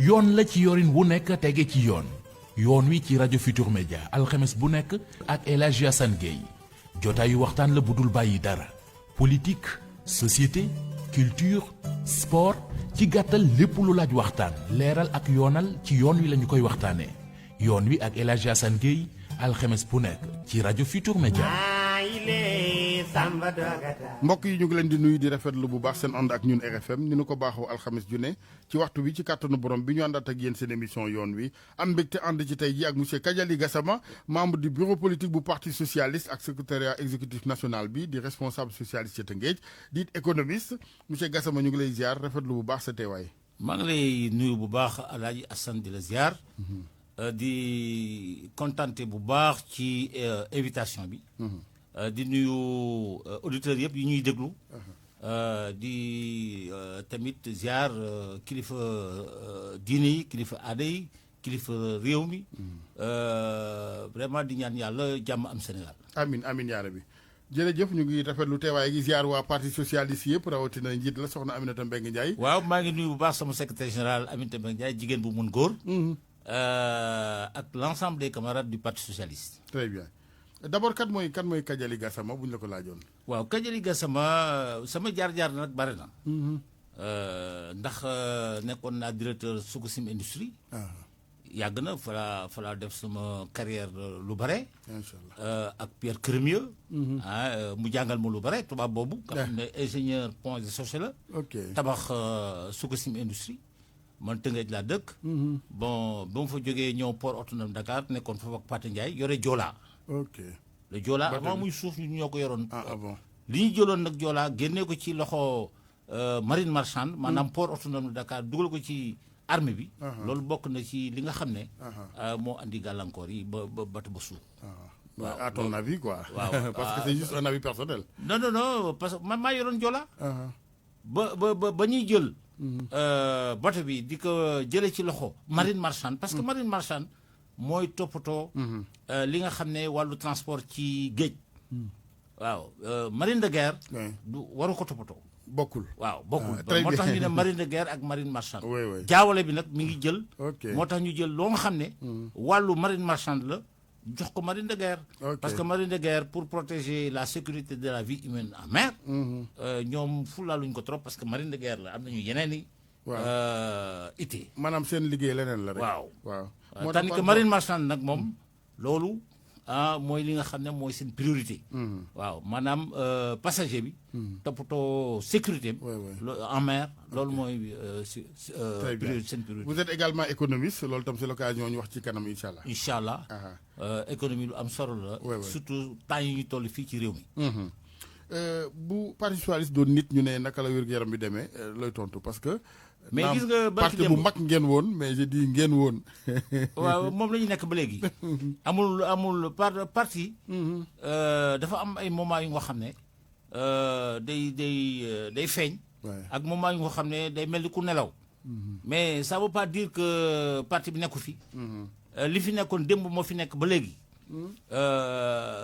yoon la ci yorin wu nekk tege ci yoon yoon wi ci rajo Futur Média alxames bu nekk ak El Hadji Assane Gueye jotaayu waxtaan la bu dul bàyyi dara politique société culture sport ci gàttal lépp lu laaj waxtaan leeral ak yoonal ci yoon wi la ñu koy waxtaanee yoon wi ak El Hadji Assane Gueye alxames bu nekk ci rajo Futur Média. mbokk yi ñu ngi leen di nuyu di rafetlu bu baax seen ànd ak ñun RFM ni nu ko baaxoo alxames ju ne ci waxtu bi ci kàttanu borom bi ñu àndaat ak yéen seen émission yoon wi am mbégte ànd ci tey ji ak monsieur Kadiali Gassama membre du bureau politique bu parti socialiste ak secrétariat exécutif national bi di responsable socialiste ci Tëngéej di économiste monsieur Gassama ñu ngi lay ziar rafetlu bu baax sa teewaay. maa ngi lay nuyu bu baax El Hadji Assane di la ziar. di contenté bu baax ci invitation bi. di nuyu auditeurs yëpp yi ñuy déglu. di tamit ziar kilifa diine yi kilifa aada yi kilifa réew mi. vraiment di ñaan yàlla jàmm am Sénégal. amin amin yaa rabbi jërëjëf ñu ngi rafetlu teewaay gi ziar waa parti socialiste yëpp rawatina njiit la soxna Aminata Mbengue Ndiaye. waaw maa ngi nuyu bu baax sama secrétaire général Aminata Mbengue Ndiaye jigéen bu mun góor. ak l'ensemble des camarades du parti socialiste. très bien d'abord kan mooy Kadiali Gassama bu ñu la ko laajoon. waaw Kadiali Gassama sama jaar-jaar nag bare na. ndax nekkoon naa directeur Sococim Industrie. yàgg na fa laa def sama carrière lu bare. incha allah ak Pierre Crémieux. mu jàngal ma lu bare tubaab boobu. nga xam ne ingénieur pont et chaussée la. ok tabax Sococim Industrie. man Tëngéej laa dëkk. bon ba mu fa jógee ñëw port autonome Dakar nekkoon foofu ak Pathé Ndiaye yore Joola. ok le Joola avant muy suuf ñu ñoo ko yoroon. bon li ñu jëloon nag Joola génnee ko ci loxo marine marchande. maanaam port autonome de Dakar dugal ko ci armée bi. loolu bokk na ci li nga xam ne. moo andi gàllankoor yi ba bato ba suuf. waaw à ton avis quoi. waaw parce que c'est juste un avis personnel. non parce que man maa yoroon Joola. ba ñuy jël. bato bi di ko jëlee ci loxo marine marchande parce que marine marchande mooy toppatoo li nga xam ne wàllu transport ci géej. waaw marine de guerre. du waru ko toppatoo. bokkul waaw bokkul très moo tax bien. ñu ne marine de guerre ak marine marchande. oui. jaawale bi nag mi ngi jël. ok moo tax ñu jël loo nga xam ne. wàllu marine marchande la jox ko marine de guerre. Ok. parce que marine de guerre pour protéger la sécurité de la vie humaine en mer. ñoom fulaaluñ ko trop parce que marine de guerre la am nañu yeneen i. ité. maanaam seen liggéey leneen la rek. waaw moo tandis tax que marine marchande nag moom loolu mooy li nga xam ne mooy seen priorité. waaw maanaam passager bi. toppatoo sécurité bi. en mer loolu mooy très bien seen priorité. vous êtes également économiste loolu tam c'est l'occasion ñu wax ci kanam incha allah. incha allah économie lu am solo la. surtout temps yi ñu toll fii ci réew mi. bu parti socialiste doon nit ñu ne naka la wér-gu-yaram bi demee looy tontu parce que. mais gis nga parti bu mag ngeen woon mais je dis ngeen woon. waaw moom la ñu nekk ba léegi. amul parti. dafa am ay moments yu nga xam ne day feeñ. ak moments yu nga xam ne day mel ni ku nelaw. mais ça veut pas dire que parti bi nekku fi. li fi nekkoon démb moo fi nekk ba léegi.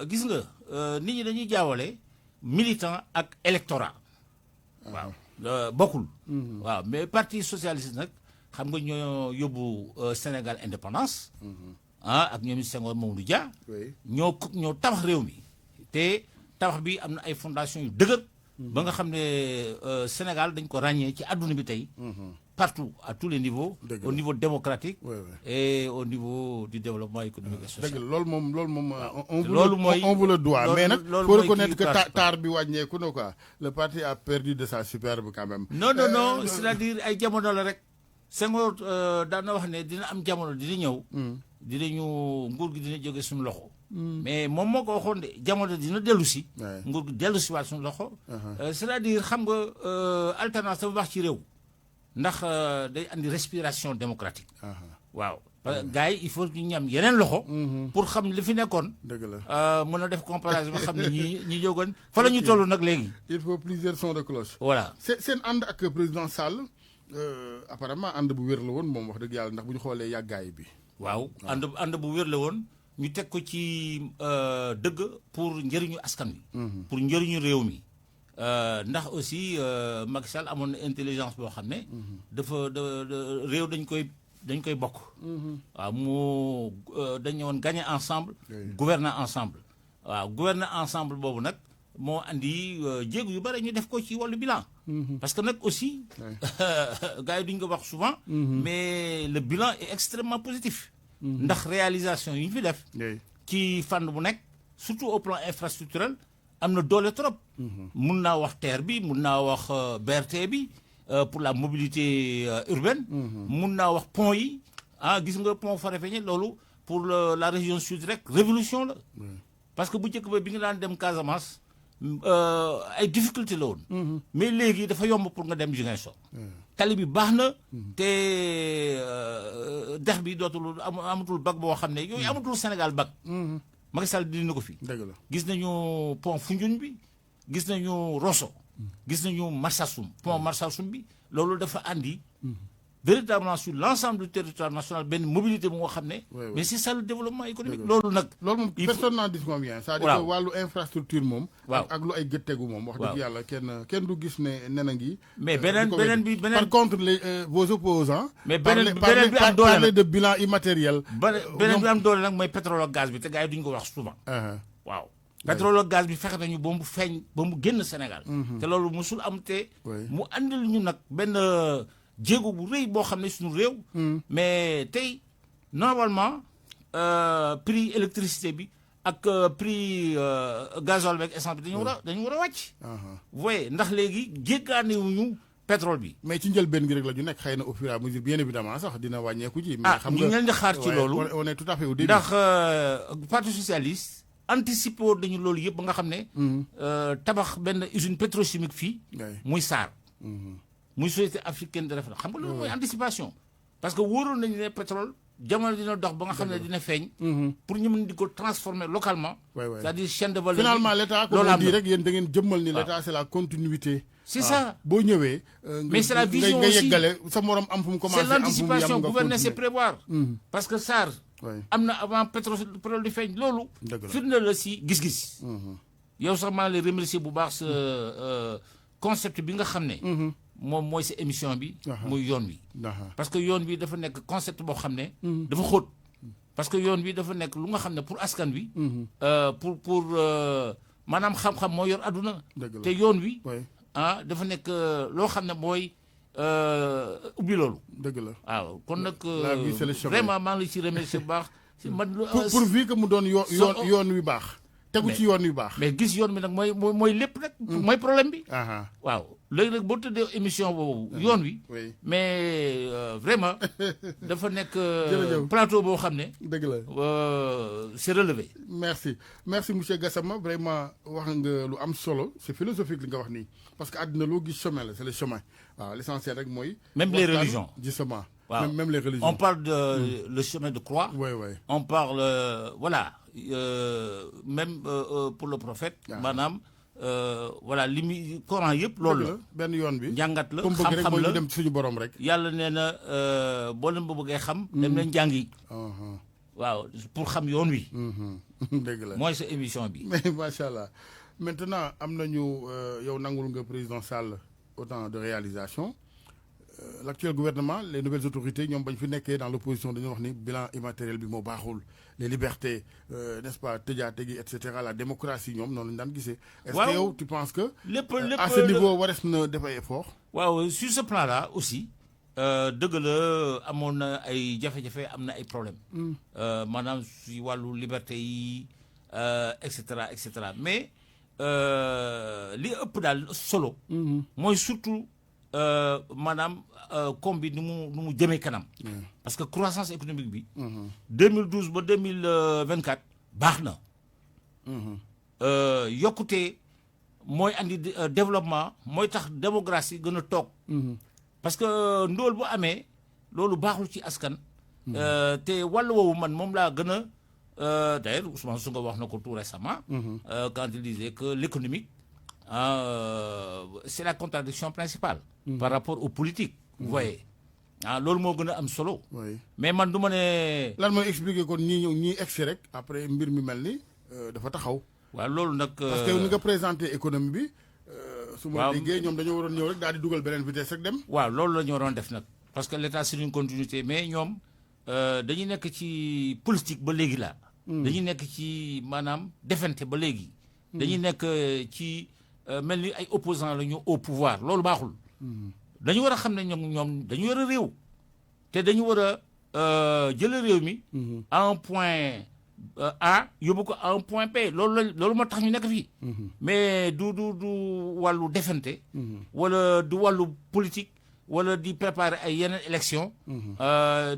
gis nga nit ñi dañuy jaawale militant ak électorat. waaw bokkul. waaw mais parti socialiste nag xam nga ñoo yóbbu Sénégal indépendance. ak ñoom Senghor Mamadou Dia. ñoo tabax réew mi. te tabax bi am na ay fondation yu dëgër. ba nga xam ne Sénégal dañ ko ràññee ci àdduna bi tey. partout à tous les niveaux. au niveau démocratique. et au niveau du développement économique et social. dëgg la loolu moom mooy on vous le doit mais nag loolu faut mooy reconnaître que kii taar bi wàññeeku na quoi le parti a perdu de sa superbe quand même. non c'est-à-dire ay jamono la rek. Senghor daan na wax ne dina am jamono dina ñëw. nguur gi dina jóge suñu loxo. mais moom moo ko waxoon de jamono dina dellu si. nguur gi dellu si waat suñu loxo. c'est-à-dire xam nga alternance dafa baax ci réew. ndax day andi respiration démocratique. waaw parce que gars yi il faut ñu ñam yeneen loxo. pour xam li fi nekkoon. dëgg la mën a def comparaison ba xam ne ñi jógoon fa la ñu toll nag léegi. il faut plusieurs sons de cloche. voilà seen ànd ak président Sall apparemment ànd bu wér la woon moom wax dëgg yàlla ndax bu ñu xoolee yàggaay bi. waaw ànd bu wér la woon ñu teg ko ci dëgg pour njëriñu askan wi. pour njëriñu réew mi. ndax aussi Macky Sall amoon na intelligence boo xam ne. dafa réew dañ koy dañ koy bokk. waaw mu dañu woon gagner ensemble. gouverner ensemble. waaw gouverner ensemble boobu nag moo andi jéego yu bëri ñu def ko ci wàllu bilan. parce que nag aussi. gars yi duñ ko wax souvent. mais le bilan est extrêmement positif. ndax réalisation yi ñu fi def. ci fànn bu nekk surtout au plan infrastructurel am na doole trop. mun naa wax TER bi mun naa wax BRT bi. Pour la mobilité urbaine. mun naa wax pont yi gis nga pont Farafenni loolu pour la région sud rek révolution la. parce que bu njëkk ba bi nga daan dem Casamance ay difficulté la woon. mais léegi dafa yomb pour nga dem Ziguinchor. tali bi baax na. te dex bi dootul amatul bac boo xam ne yooyu amatul Sénégal bac. Macky Sall dindi na ko fi. dëgg la gis nañu pont Foundiougne bi gis nañu Rosso. gis nañu Marsassoum pont Marsassoum bi loolu dafa andi véritablement sur l'ensemble du territoire national benn mobilité bu nga xam ne. mais c'est ça le développement économique. loolu nag. loolu moom personne n'en disconvient. c'est-à-dire que wàllu infrastructure moom. ak lu ay gëttegu moom. wax dëgg yàlla kenn du gis ne nen a ngi. mais beneen bi par contre vos opposants. mais beneen bi am doole parler de bilan immatériel. beneen bi am doole nag mooy pétrole ak gaz bi te gars yi duñ ko wax souvent. waaw. pétrole ak gaz bi fexe nañu ba mu feeñ ba mu génn Sénégal. te loolu musul am te. mu andil ñu nag benn jéego bu rëy boo xam ne suñu réew. mais tey normalement prix électricité bi ak prix gazole beeg essence bi dañu war a wàcc. vous voyez ndax léegi jéggaanewuñu pétrole bi. mais ci njëlbeen gi rek la ñu nekk xëy na au fur et à mesure bien évidemment sax dina wàññeeku ci. mais xam nga ñu leen di xaar ci loolu. on est tout à fait au début. ndax parti socialiste. anticipé woon dañu loolu yëpp ba nga xam ne. tabax benn usine pétrochimique fii. muy SAR. muy société africaine de référence xam nga loolu mooy anticipation. parce que wóoroon nañu ne pétrole jamono dina dox ba nga xam ne dina feeñ. pour ñu mën di ko transformer localement. c'est-à-dire chaîne de valeur. finalement l'état comme on dit rek yéen da ngeen jëmmal ni l'état c'est la continuité. c'est ça boo ñëwee. mais c'est la vision nga aussi yeggale sa morom am fu mu commencé. c'est l'anticipation gouverner c'est prévoir. parce que SAR. am na avant pétrole di feeñ loolu. firnde la si gis-gis. yow sax maa ngi lay remercier bu baax sa concept bi nga xam ne. moom mooy sa émission bi. muy yoon wi. parce que yoon wi dafa nekk concept boo xam ne. dafa xóot. parce que yoon wi dafa nekk lu nga xam ne pour askan wi. pour maanaam xam-xam moo yor àdduna. te yoon wi. dafa nekk loo xam ne mooy. ubbi loolu. dëgg la waaw kon nag. vraiment maa ngi lay ci remercier bu baax. man pourvu que mu doon yoon wi baax. tegu ci yoon wi baax. mais gis yoon bi nag mooy lépp rek. mooy problème bi. waaw léegi nag boo tëddee émission boobu yoon wi. mais vraiment dafa nekk. plateau boo xam ne. dëgg la c'est relevé. merci monsieur Gassama vraiment wax nga lu am solo c'est philosophique li nga wax nii parce que àddina loo gis chemin la c'est le chemin waaw l'essentiel rek mooy. même les religions justement. waaw même les religions. on parle de le chemin de croix. on parle voilà même pour le prophète. maanaam voilà li muy Coran yëpp loolu la. benn yoon bi njàngat la xam-xam la xam-xam la dem ci suñu borom rek. yàlla nee na boo leen bëggee xam. dem leen jàngi. waaw pour xam yoon wi. dëgg la mooy sa émission bi. mais macha allah maintenant am nañu yow nangul nga président Sall autant de réalisations. L'actuel gouvernement les nouvelles autorités ñoom bañ fi nekkee dans l'opposition dañoo wax ni bilan immatériel bi moo baaxul les libertés n'est-ce pas tëjaate gi et cetera la démocratie ñoom noonu lañu daan gisee. est-ce que yow tu penses que. lépp à ce niveau wares na def ay effort. waaw sur ce plan là aussi dëgg la amoon na ay jafe-jafe am na ay problèmes. maanaam si wàllu liberté yi et cetera mais li ëpp daal solo. mooy surtout. maanaam koom bi nu mu jëmee kanam. parce que croissance économique bi. 2012 ba 2024 baax na. yokkute mooy andi développement mooy tax démographie gën a toog. parce que ndóol bu amee loolu baaxul ci askan. te wàll woowu man moom laa gën a d'ailleurs Ousmane Sonko wax na ko tout récemment. quand il disait que l'économique c'est la contradiction principale. par rapport aux politiques. vous voyez loolu moo gën a am solo. mais man du ma ne. lan mooy expliquer kon ñii egsi rek après mbir mi mel ni dafa taxaw. waaw loolu nag. parce que ni nga présenté économie bi. su ma déggee ñoom dañoo waroon ñëw rek daal di dugal beneen vitesse rek dem. waaw loolu la ñu waroon def nag parce que l'État c'est une continuité mais ñoom dañuy nekk ci politique ba léegi la dañuy nekk ci maanaam defante ba léegi dañuy nekk ci mel ni ay opposants la ñu au pouvoir loolu baaxul dañu war a xam ne ñoom dañu war a réew te dañu war a jële réew mi à un point A yóbbu ko à un point B loolu moo tax ñu nekk fii mais du wàllu defante wala du wàllu politique wala di préparer ay yeneen élection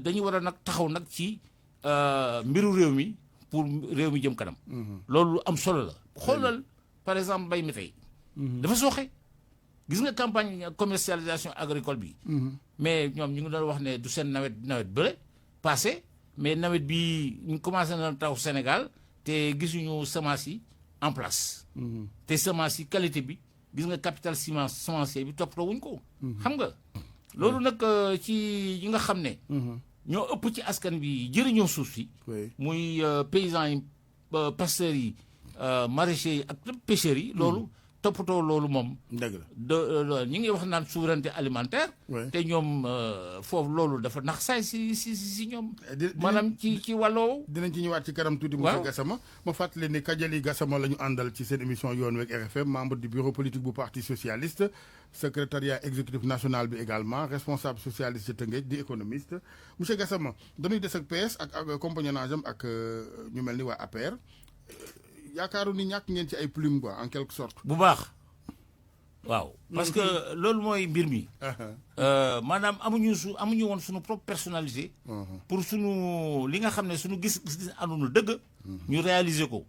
dañu war a nag taxaw nag ci mbiru réew mi pour réew mi jëm kanam loolu am solo la xoolal par exemple mbay mi tey dafa sooxe gis nga campagne commercialisation agricole bi mais ñoom ñu ngi doon wax ne du seen nawet bële passé mais nawet bi ñu commencé na taw Sénégal te gisuñu semence yi en place te semence yi qualité bi gis nga capital semencier bi toppatoo wuñ ko xam nga loolu nag ci ñi nga xam ne ñoo ëpp ci askan bi jëriñoo suuf si muy paysans yi pasteurs yi maraîchers yi ak pêcheurs yi loolu toppatoo loolu moom dëgg la ñi ngi wax naan souveraineté alimentaire te ñoom foofu loolu dafa nax saay si ñoom maanaam ci wàlloowu dinañ ci ñëwaat ci kanam tuuti monsieur Gassama ma fàttali ni Kadiali Gassama la ñu àndal ci seen émission yoon wi ak RFM membre du bureau politique bu parti socialiste secrétariat exécutif national bi également responsable socialiste ci Tëngéej di économiste monsieur Gassama dañuy des ak PS ak compagnonnage am ak ñu mel ni waa APR yaakaaru ni ñàkk ngeen ci ay plume quoi en quelque sorte. bu baax waaw. parce que loolu mooy mbir mi. maanaam amuñu woon suñu propre personnalité. pour suñu li nga xam ne suñu gis ànduna dëgg. ñu réaliser ko.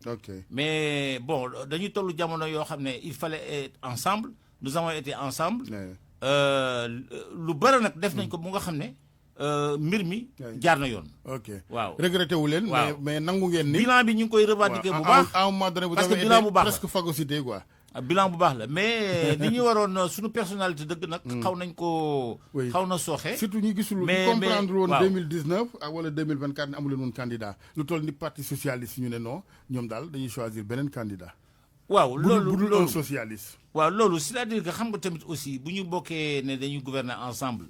mais bon dañuy toll jamono yoo xam ne il fallait être ensemble nous avons été ensemble. lu bëri nag def nañ ko bu nga xam ne. mbir mi jaar na yoon. ok waaw regretté wu leen. mais nangu ngeen ni. bilan bi ñu ngi koy revendiquer bu baax. à un moment donné vous parce que avez bilan bu été baax presque phagocyté quoi. bilan bu baax la mais ni ñu waroon suñu personnalité dëgg nag. xaw nañ ko. xaw na sooxe. surtout ñu gisul ñu comprendre woon 2019 ak wala 2024 ne amu leen woon candidat lu toll ni parti socialiste ñu ne non ñoom daal dañuy choisir beneen candidat. waaw loolu bu dul un socialiste. waaw loolu c'est-à-dire que xam nga tamit aussi bu ñu bokkee ne dañuy gouverner ensemble.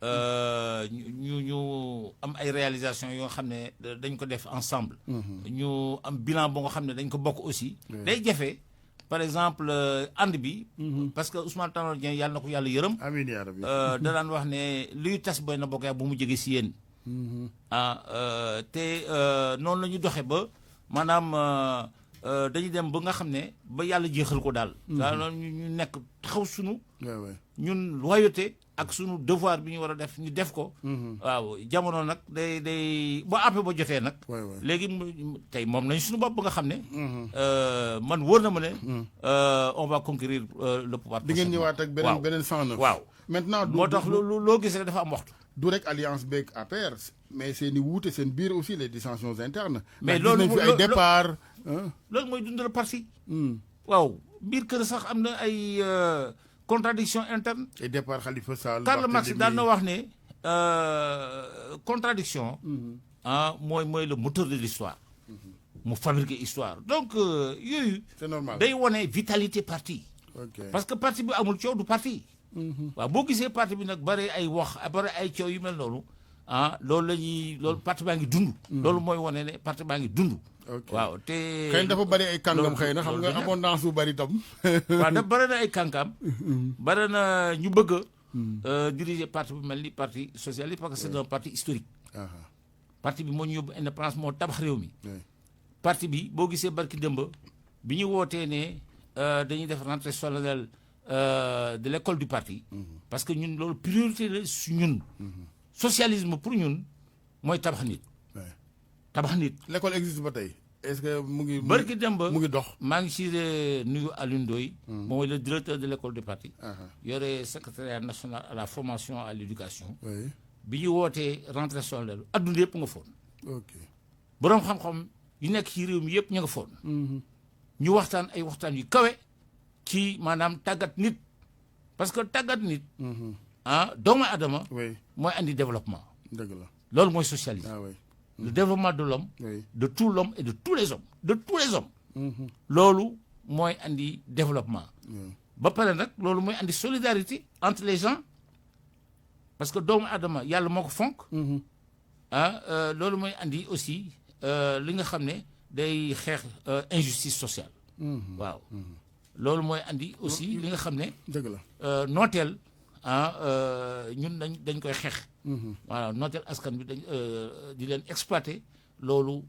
ñu am ay réalisations yoo xam ne dañ ko def ensemble. ñu am bilan boo nga xam ne dañ ko bokk aussi. day jafe par exemple ànd bi. parce que Ousmane Tanor Dieng yàlla na ko yàlla yërëm. amiin yaa rabbi. da daan wax ne luy tas boy na bokk yaa bu mu jege si yéen. te noonu la ñu doxee ba maanaam dañuy dem ba nga xam ne ba yàlla jeexal ko daal. daal ñu nekk taxaw sunu. ñun loyauté ak sunu devoir bi ñu war a def ñu def ko. waaw jamono nag day ba àppe ba jotee nag. léegi tey moom nañ suñu bopp ba nga xam ne. man wóor na ma ne. on va conquérir le pouvoir. di ngeen ñëwaat ak beneen 109. waaw maintenant moo tax loo gis rek dafa am waxtu. du rek alliance beeg APR mais seen i wuute seen biir aussi les dissensions internes. mais loolu fi ay départ. loolu mooy dundal parti. waaw biir kër sax am na ay. contradiction interne. et départ Khalifa Sall. Karl Marx daan na wax ne contradiction mooy le moteur de l'histoire. mu fabriquer histoire donc yooyu. c'est normal day wone vitalité parti. parce que parti bi amul coow du parti. waaw boo gisee parti bi nag bare ay wax bare ay coow yu mel noonu loolu loolu parti baa ngi dund. loolu mooy wone ne parti baa ngi dund. waaw te xëy na dafa bëri ay kàngam xëy na xam nga abondance bu bëri tam. waaw dafa bëri na ay kàngam. bëri na ñu bëgg a diriger parti bu mel ni parti socialiste parce que c'est un parti historique. parti bi moo ñu yóbbu indépendance moo tabax réew mi. parti bi boo gisee barki dëmb bi ñu wootee ne dañuy def rentrée solennelle de l'école du parti. parce que ñun loolu priorité la su ñun. socialisme pour ñun mooy tabax nit. tabax nit. l'école existe ba tey est-ce que mu ngi. barki dem ba mu ngi dox. maa ngi si nuyu Alioune Ndoye. mooy le directeur de l'école du parti. yore secrétariat national à la formation à l'éducation. bi ñu wootee rentrée solennelle adduna yëpp nga foon. ok boroom xam-xam yu nekk ci réew mi yëpp ñu nga foon. ñu waxtaan ay waxtaan yu kawe ci maanaam tàggat nit parce que tàggat nit. doomu aadama. mooy andi développement. dëgg la loolu mooy socialisme. le développement de l'homme de tout l'homme et de tous les hommes loolu mooy andi développement ba pare nag loolu mooy andi solidarité entre les gens parce que doomu aadama yàlla moo ko fonk. Loolu mooy andi aussi li nga xam ne day xeex injustice sociale. waaw loolu mooy andi aussi li nga xam ne. dëgg la nooteel ñun dañ koy xeex. voilà nooteel askan bi dañ di leen exploiter loolu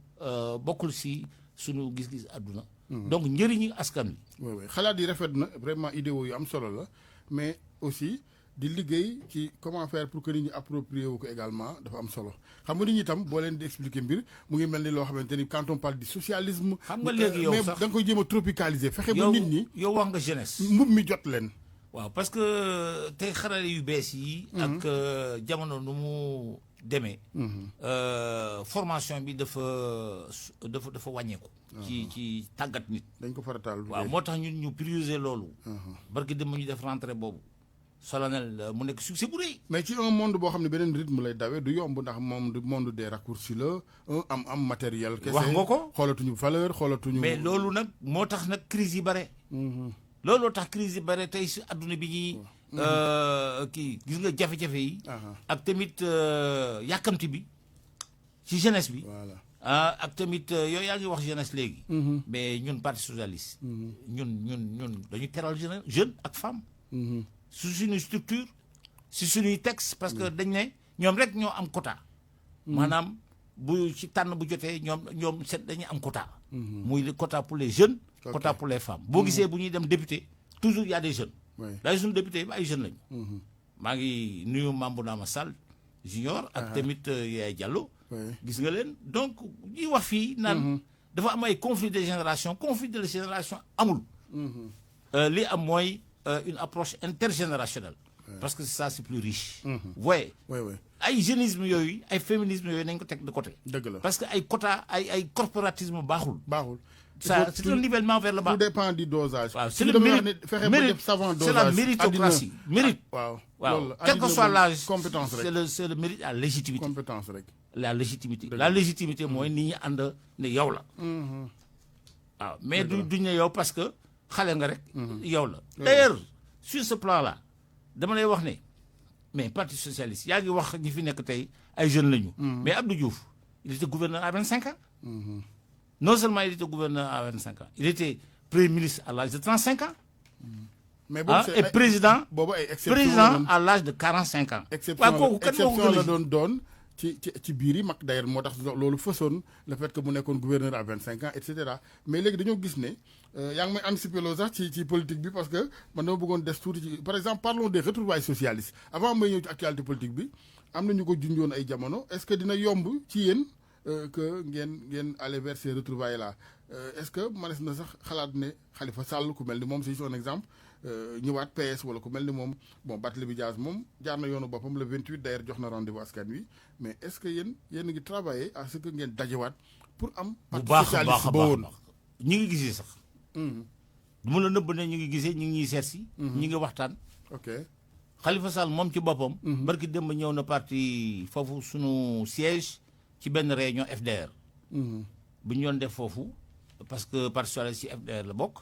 bokkul si sunu gis-gis àdduna. donc njëriñu askan wi. oui xalaat yi rafet na vraiment idéo yu am solo la mais aussi di liggéey ci comment faire pour que nit ñi approprier wu ko également dafa am solo xam nga nit ñi tam boo leen di expliquer mbir mu ngi mel ni loo xamante ni quand on parle du socialisme. xam nga léegi yow sax mais da nga koy jéem a tropicaliser. fexe ba nit ñi yow wax nga jeunesse. mbub mi jot leen. waaw parce que tey xarale yu bees yi. ak jamono nu mu demee. formation bi dafa wàññeeku. ci tàggat nit. dañ ko farataal. waaw moo tax ñun ñu prioriser loolu. barki dem ñu def rentrée boobu. solennel mu nekk succès bu rëy. mais ci un monde boo xam ne beneen rythme lay dawee du yomb ndax moom monde des raccourcis la am matériel. kese wax nga ko xoolatuñu valeur xoolatuñu. mais loolu nag moo tax nag crise yi bare. looloo tax crise yi bare tey si adduna bi ñuy. kii gis nga jafe-jafe yi. ak tamit yàkkamti bi ci jeunesse bi. voilà ak tamit yooyu yaa ngi wax jeunesse léegi. mais ñun parti socialiste. ñun dañu teral jeune ak femme. su suñuy structure si suñuy texte parce que dañ ne ñoom rek ñoo am quota. maanaam bu ci tànn bu jotee ñoom seen dañuy am quota. muy le quota pour les jeunes. quota pour les femmes. boo gisee bu ñuy dem député toujours y a des jeunes. daay suñu député yi ay jeunes lañu. maa ngi nuyu Mambounama Sall junior ak tamit Yaya Diallo. gis nga leen donc ñuy wax fii naan dafa am ay conflit de génération amul. li am mooy une approche intergénérationnelle. parce que ça c'est plus riche. voyez ay jeunisme yooyu ay féminisme yooyu nañ ko teg de côté. dëgg la parce que ay quota ay corporatisme baaxul. ça c'est un nivellement vers le bas. tout dépend du dosage. waaw c'est le mérite c'est la méritocratie mérite. waaw quel que soit l'âge compétence rek c'est le mérite à légitimité. compétence rek. la légitimité mooy nit ñi ànd ne yow la. waaw mais duñ ne yow parce que xale nga rek. yow la d'ailleurs sur ce plan là dama lay wax ne mais parti socialiste yaa ngi wax ñi fi nekk tey ay jeunes lañu. mais Abdou Diouf il était gouverneur à 25 ans. non seulement il était gouverneur à 25 ans il était premier ministre à l'âge de 35 ans. mais et président à l'âge de 45 ans. exception la doon ci biir yi mag d'ailleurs moo tax loolu fësoon le fait que mu nekkoon gouverneur à 25 ans et cetera mais léegi dañoo gis ne yaa ngi may anticiper loolu sax ci politique bi parce que man dama bëggoon des tuuti ci par exemple parlons des retrouvailles socialistes avant may ñëw ci actualité politique bi am na ñu ko junjoon ay jamono est-ce que dina yomb ci yéen que ngeen aller vers ces retrouvailles là est-ce que mënees na sax xalaat ne Khalifa Sall ku mel ni moom c'est un exemple ñëwaat PS wala ku mel ni moom bon Barthélémy Dias moom jaar na yoonu boppam le 28 d'ailleurs jox na rendez-vous askan wi mais est-ce que yéen a ngi travailler à ce que ngeen dajewaat pour am. parti socialiste ba woon ñi ngi gisee sax. du ma la nëbb ne ñu ngi gisee ñu ngi ñuy seet si. ñi ngi waxtaan. ok Khalifa Sall moom ci boppam. barki démb ñëw na parti foofu sunu siège ci benn réunion FDR. bu ñu doon def foofu parce que parti socialiste ci FDR la bokk.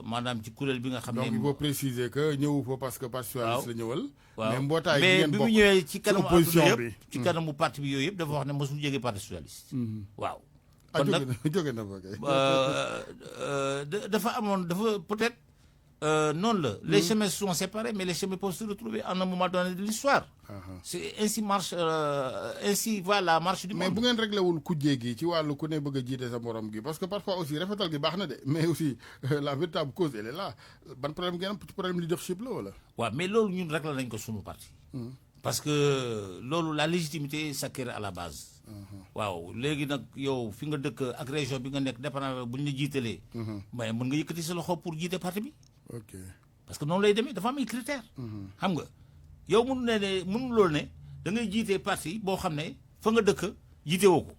maanaam ci kuréel bi nga xam ne. donc il faut préciser que ñëwu fa parce que parti socialiste la ñëwal. mais mbootaay bi ngeen bi bokk mu ñëwee ci kanamu opposition adduna bi yëpp ci kanamu parti bi yooyu yëpp dafa wax ne mosul jógee parti socialiste. waaw. kon nag jóge na fa kay. dafa amoon dafa peut-être noonu la. les chemins sont séparés mais les chemins peuvent se retrouver en un moment donné de l'histoire. c'est ainsi va la marche du monde. mais bu ngeen réglé wul kujjee gi ci wàllu ku ne bëgg a jiite sa morom gi parce que parfois aussi rafetal gi baax na de mais aussi la véritable cause elle est là ban problème ngeen am problème leadership la wala. waaw mais loolu ñun réglé nañ ko sunu parti. parce que loolu la légitimité s'acquiert à la base. waaw léegi nag yow fi nga dëkk ak région bi nga nekk dépendant bu ñu la jiitalee. mais mën nga yëkkati sa loxo pour jiite parti bi. ok parce que noonu lay demee dafa am ay critères. xam nga yow mënu loolu ne da ngay jiite parti boo xam ne fa nga dëkk jiite woo ko.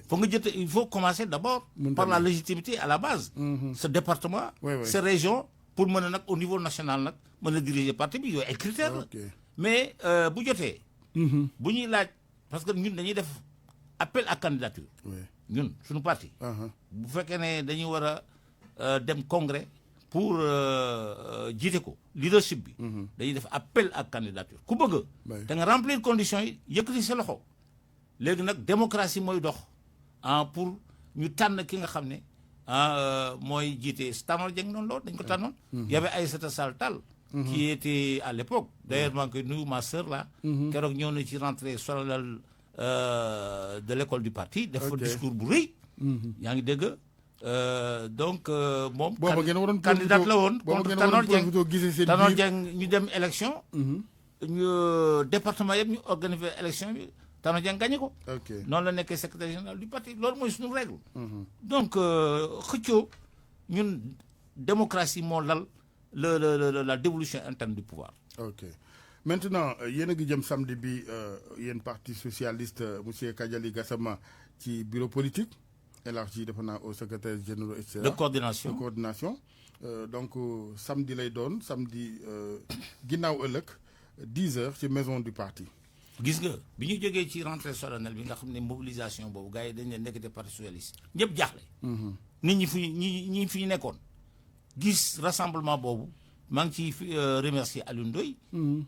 fa nga jëte il faut commencer d'abord par la légitimité à la base. ce département. ces régions pour mën a nag au niveau national nag mën a diriger parti bi yooyu ay critères la. mais bu jotee. bu ñuy laaj parce que ñun dañuy def appel à candidature. ñun suñu parti. bu fekkee ne dañuy war a dem congrès pour jiite ko leadership bi. dañuy def appel à candidature ku bëgg. da nga remplir conditions yi yëkkati sa loxo. léegi nag démocratie mooy dox pour ñu tànn ki nga xam ne mooy jiite Tanor Dieng noonu loolu dañ ko tànnoon. y avait Aïssata Tall Sall. qui était à l'époque d'ailleurs maa ngi koy nuyu ma sœur là. keroog ñëw na ci rentrée solennelle de l'école du parti. def fa discours bu rëy. yaa ngi dégg. donc moom. candidat la woon contre Tanor Dieng. Tanor Dieng ñu dem élection. ñu département yëpp ñu organiser élection bi Tanor Dieng gagné ko. noonu la nekkee secrétaire général du parti loolu mooy suñu règle. donc xëccoo ñun démocratie moo lal la dévolution interne du pouvoir. ok maintenant yéen a ngi jëm samedi bi yéen parti socialiste monsieur Kadiali Gassama ci bureau politique. élargi defe naa au secrétaire général et cetera. de coordination donc samedi lay doon samedi ginnaaw ëllëg 10h ci maison du parti. gis nga bi ñu jógee ci rentrée solennelle bi nga xam ne mobilisation boobu gars yi dañ leen nekkate parti socialiste ñëpp jaaxle. nit ñi fi ñu nekkoon gis rassemblement boobu maa ngi ciy remercier Alioune Ndoye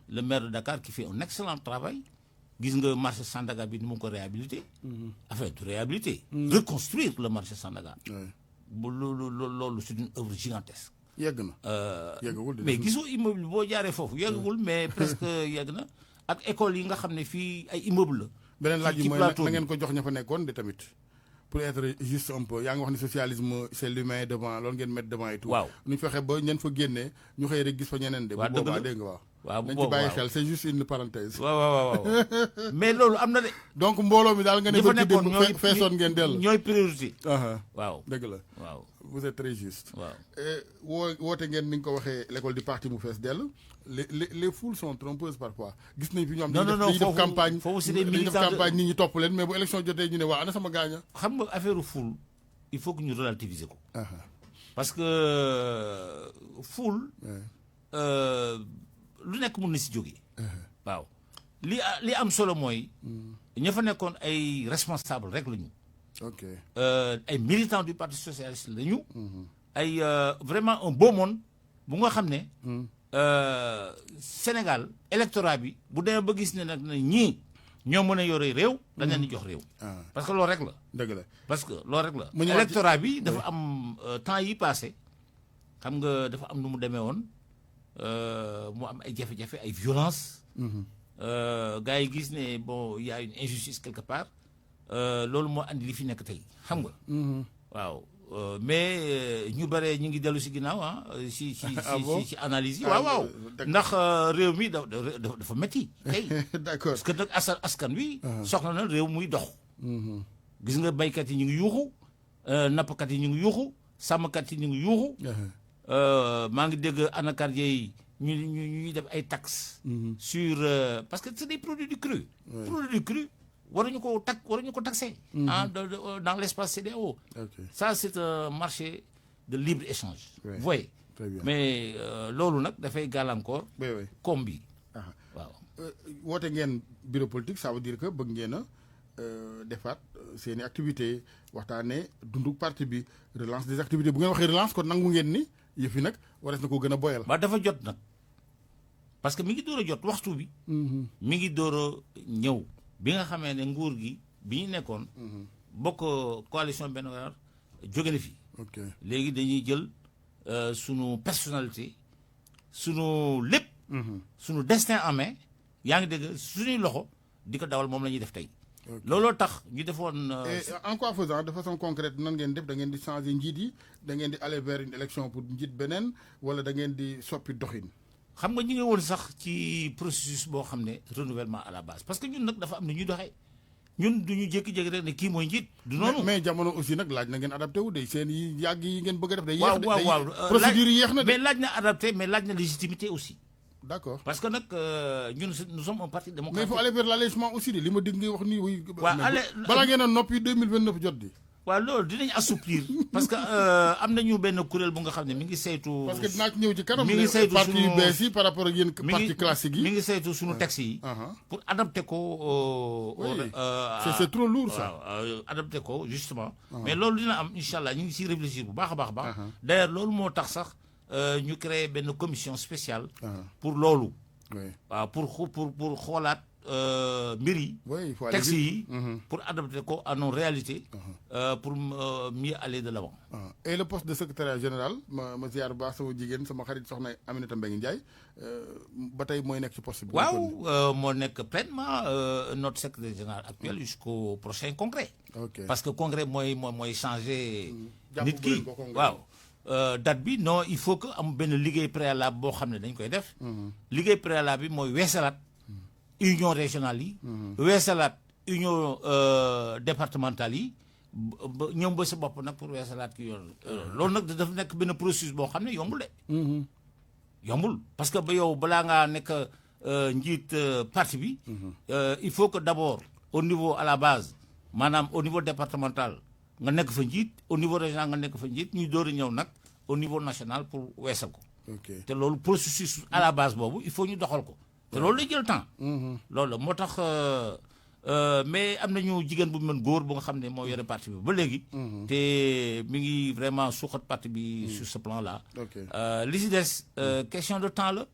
le maire de Dakar qui fait un excellent travail. gis nga marché Sandaga bi ni mu ko réhabilité. affaire de réhabilité. reconstruire le marché Sandaga. loolu c'est une œuvre gigantesque. yegg na. yeggagul mais gisoo immeuble boo jaaree foofu yeggagul mais presque yegg na ak école yi nga xam ne fii ay immeuble la. beneen laaj yi mooy na ngeen ko jox ña fa nekkoon de tamit pour être juste un peu yaa ngi wax ni socialisme c'est l'humain devant loolu ngeen mettre devant et tout. waaw nu ñu fexe ba ñeen fa génnee ñu xëy rek gis fa ñeneen de. waaw bu boobaa dégg nga waaw. waaw bu nañ boobaa ci bàyyi xel c'est juste une parenthèse. waaw mais loolu am na de. donc mbooloo mi daal nga ne ba ci dem feesoon ngeen dellu. ñooy priorité. waaw dëgg la. waaw vous êtes très juste. waaw woote ngeen ni nga ko waxee l'école du parti mu fees dell. les foules sont trompeuses parfois. gis nañ fi ñoom dañuy def campagne foofu c'est des militants dañuy def campagne nit ñi topp leen mais bu élection jotee ñu ne waa ana sama gaaña. xam nga affaire foule il faut que ñu relativiser ko. parce que foule. lu nekk mun na si jógee. waaw li am solo mooy. ña fa nekkoon ay responsable rek la ñu. ok ay militants du parti socialiste la ñu. ay vraiment un beau monde bu nga xam ne. Sénégal électorat bi bu demee ba gis ne nag ñii ñoo mën a yore réew. dañ leen di jox réew. parce que loolu rek la. dëgg la parce que loolu rek la. électorat bi dafa am temps yi passé xam nga dafa am nu mu demee woon. mu am ay jafe-jafe ay violence gars yi gis ne bon y a une injustice quelque part loolu moo andi li fi nekk tey xam nga. waaw mais ñu bare ñu ngi dellu si ginnaaw si analyse yi. waaw ndax réew mi dafa métti tey. d'accord parce que nag askan wi. soxla na réew muy dox. gis nga baykat yi ñu ngi yuuxu nappkat yi ñu ngi yuuxu sàmmkat yi ñu ngi yuuxu. maa ngi dégg anacardier yi ñuy def ay taxes. sur parce que c'est des produits du cru. produits du cru waruñu ko taxer. dans l'espace CEDEAO. ça c'est un marché de libre échange. vous voyez. très bien mais loolu nag dafay gàllankoor. koom bi. waaw. woote ngeen bureau politique ça veut dire que bëgg ngeen a defaat seeni activité waxtaanee dundu parti bi relance des activités bu ngeen waxee relance kon nangu ngeen ni. yëf yi nag warees na ko gën a boyal. ba dafa jot nag parce que mi ngi door a jot waxtu bi. mi ngi door a ñëw bi nga xamee ne nguur gi bi ñu nekkoon. bokk coalition Benno jóge na fi. ok léegi dañuy jël sunu personnalité sunu lépp. sunu destin en main yaa ngi dégg suñuy loxo di ko dawal moom la ñuy def tey. looloo tax ñu defoon. en quoi faisant de façon concrète nan ngeen def da ngeen di changer njiit yi da ngeen di aller vers une élection pour njiit beneen wala da ngeen di soppi doxin. xam nga ñu ngi woon sax ci processus boo xam ne renouvellement à la base parce que ñun nag dafa am na ñuy doxee ñun du ñu jékki-jékki rek ne kii mooy njiit. du noonu mais jamono aussi nag laaj na ngeen adapté wu de seen yi yàgg yi ngeen bëgg a def. day waaw yéex waaw procédure yi yéex na de. mais laaj na adapté mais laaj na légitimité aussi. d'accord parce que nag ñun nous sommes un parti démocratique. mais il faut aller vers l'allègement aussi de li ma dégg ngay wax nii. oui waaw balaa ngeen a noppi 2029 jot di. waaw loolu dinañ assouplir parce que am nañu benn kuréel bu nga xam ne mi ngi saytu. parce que dinaa ci ñëw ci kanam. mi ngi saytu parti yu bees yi par rapport ak yéen parti classique yi. mi ngi saytu suñu texte yi. pour adapter ko. c'est trop lourd ça. waaw adapter ko justement. mais loolu dina am incha allah ñu ngi siy réfléchir bu baax a baax. d'ailleurs loolu moo tax sax ñu créer benn commission spéciale. pour loolu. waaw pour xoolaat mbir yi. texte yi. pour adapter ko à nos réalités. pour mieux aller de l'avant. Et le poste de secrétaire général ma ziar bu baax sama jigéen sama xarit soxna Aminata Mbengue Ndiaye ba tey mooy nekk ci poste bi. waaw moo nekk pleinement notre secrétaire général actuel jusqu'au prochain congrès. parce que congrès mooy changer. nit ki waaw. date bi non il faut que am benn liggéey préalable boo xam ne dañ koy def. liggéey préalable bi mooy weesalaat union régionale yi. weesalaat union départementale yi. ñoom ba sa bopp nag pour weesalaat ki yoon loolu nag dafa nekk benn processus boo xam ne yombul de. yombul parce que ba yow balaa ngaa nekk njiit parti bi. il faut que d'abord au niveau à la base maanaam au niveau départemental nga nekk fa njiit au niveau régional nga nekk fa njiit ñuy door a ñëw nag au niveau national pour weesal ko. te loolu processus à la base boobu il faut ñu doxal ko. te loolu lay jël temps. loolu la moo tax. mais am nañu jigéen bu mën góor bu nga xam ne moo yore parti bi ba léegi. te mi ngi vraiment suuxat parti bi sur ce plan là. li si des question de temps la.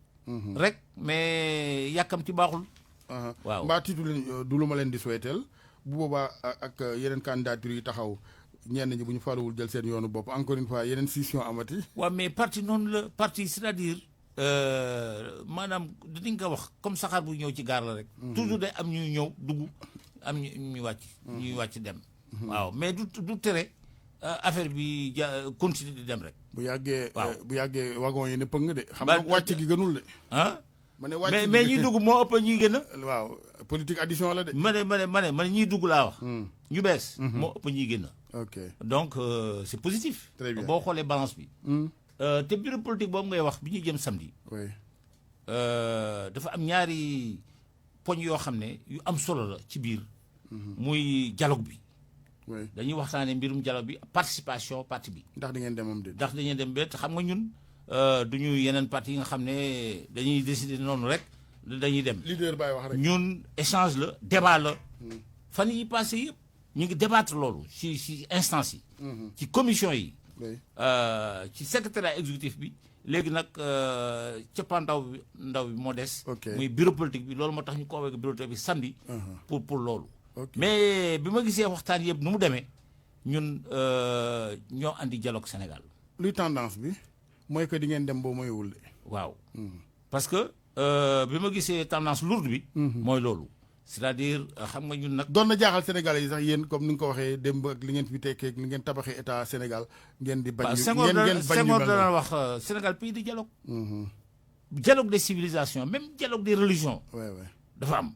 rek mais yàkkamti baaxul. waaw mbaa tiitu leen du lu ma leen di souhaiteel bu boobaa ak yeneen candidature yi taxaw ñenn ñi bu ñu faluwul jël seen yoonu bopp encore une fois yeneen scission amati. waaw mais parti noonu la parti c'est-à-dire. maanaam dinañ ko wax comme saxaar bu ñëw ci gaar la rek. toujours day am ñuy ñëw dugg am ñuy wàcc. ñuy wàcc dem. waaw mais du tere affaire bi continuer di dem rek. bu yàggee wagon yi ne pëng de. xam nga wàcc gi gënul de. ma ne wàcc mais ñuy dugg moo ëpp ñuy gën a. waaw politique addition la de. ma ne ñuy dugg laa wax. ñu bees. moo ëpp ñuy gën a. ok donc c'est positif. très bien boo xoolee balance bi. te bureau politique boobu ngay wax bi ñuy jëm samedi. dafa am ñaari poñ yoo xam ne yu am solo la ci biir. muy dialogue bi. dañuy waxtaanee mbirum dialogue bi participation parti bi. ndax da ngeen demam de. ndax dañuy dem ba xam nga ñun du ñu yeneen parti yi nga xam ne dañuy décider noonu rek dañuy dem. leader baay wax rek. ñun échange la débat la. fan yi passé yëpp ñu ngi débattre loolu ci instance yi. ci commission yi. ci secrétariat exécutif bi léegi nag cappaandaw bi ndaw bi moo des. muy bureau politique bi loolu moo tax ñu convoqué bureau politique bi samedi. pour loolu. mais bi ma gisee waxtaan yëpp nu mu demee ñun ñoo andi dialogue Sénégal. luy tendance bi mooy que di ngeen dem boo moywul de. waaw parce que bi ma gisee tendance lourde bi. mooy loolu. c'est-à-dire xam nga ñun nag. doon na jaaxal Sénégalais yi sax yéen comme ni nga ko waxee démb ak li ngeen fi tekkee li ngeen tabaxee état Sénégal ngeen di bañ. ngeen bañ Senghor dana wax Sénégal pays de dialogue. dialogue des civilisations même dialogue des religions. dafa am.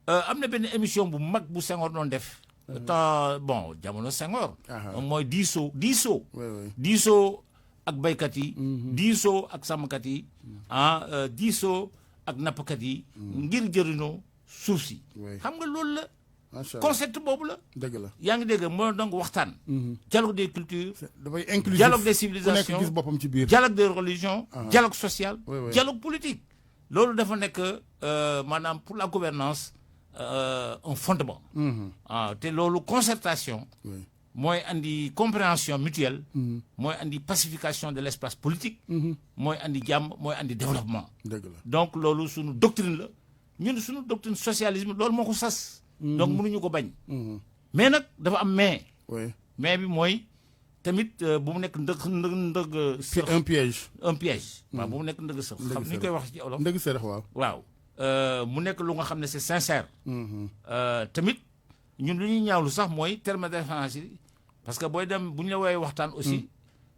am na benn émission bu mag bu Senghor doon def. temps bon jamono Senghor. mooy diisoo. diisoo ak baykat yi. diisoo ak sàmmkat yi. diisoo ak nappkat yi. ngir jëriñoo suuf si. xam nga loolu la. concept boobu la. dëgg la yaa ngi dégg moo donc waxtaan. dialogue des cultures. dafay inclusif dialogue des civilisations ku nekk gis boppam ci biir. dialogue des religions. dialogue social. dialogue politique. loolu dafa nekk maanaam pour la gouvernance un fondement. te loolu concertation. mooy andi compréhension mutuelle. mooy andi pacification de l'espace politique. mooy andi jàmm mooy andi développement. dëgg la donc loolu suñu doctrine la ñun suñu doctrine socialisme loolu moo ko sas. donc mënuñu ko bañ. mais nag dafa am mais. mais bi mooy tamit bu mu nekk ndëgg sërëx. un piège. waaw bu mu nekk ndëgg sërëx. xam ni ñu koy wax ci olof. ndëgg sërëx waaw. mu nekk lu nga xam ne c'est sincère. tamit ñun lu ñuy ñaawlu sax mooy terme de référence yi parce que booy dem bu ñu la woowee waxtaan aussi.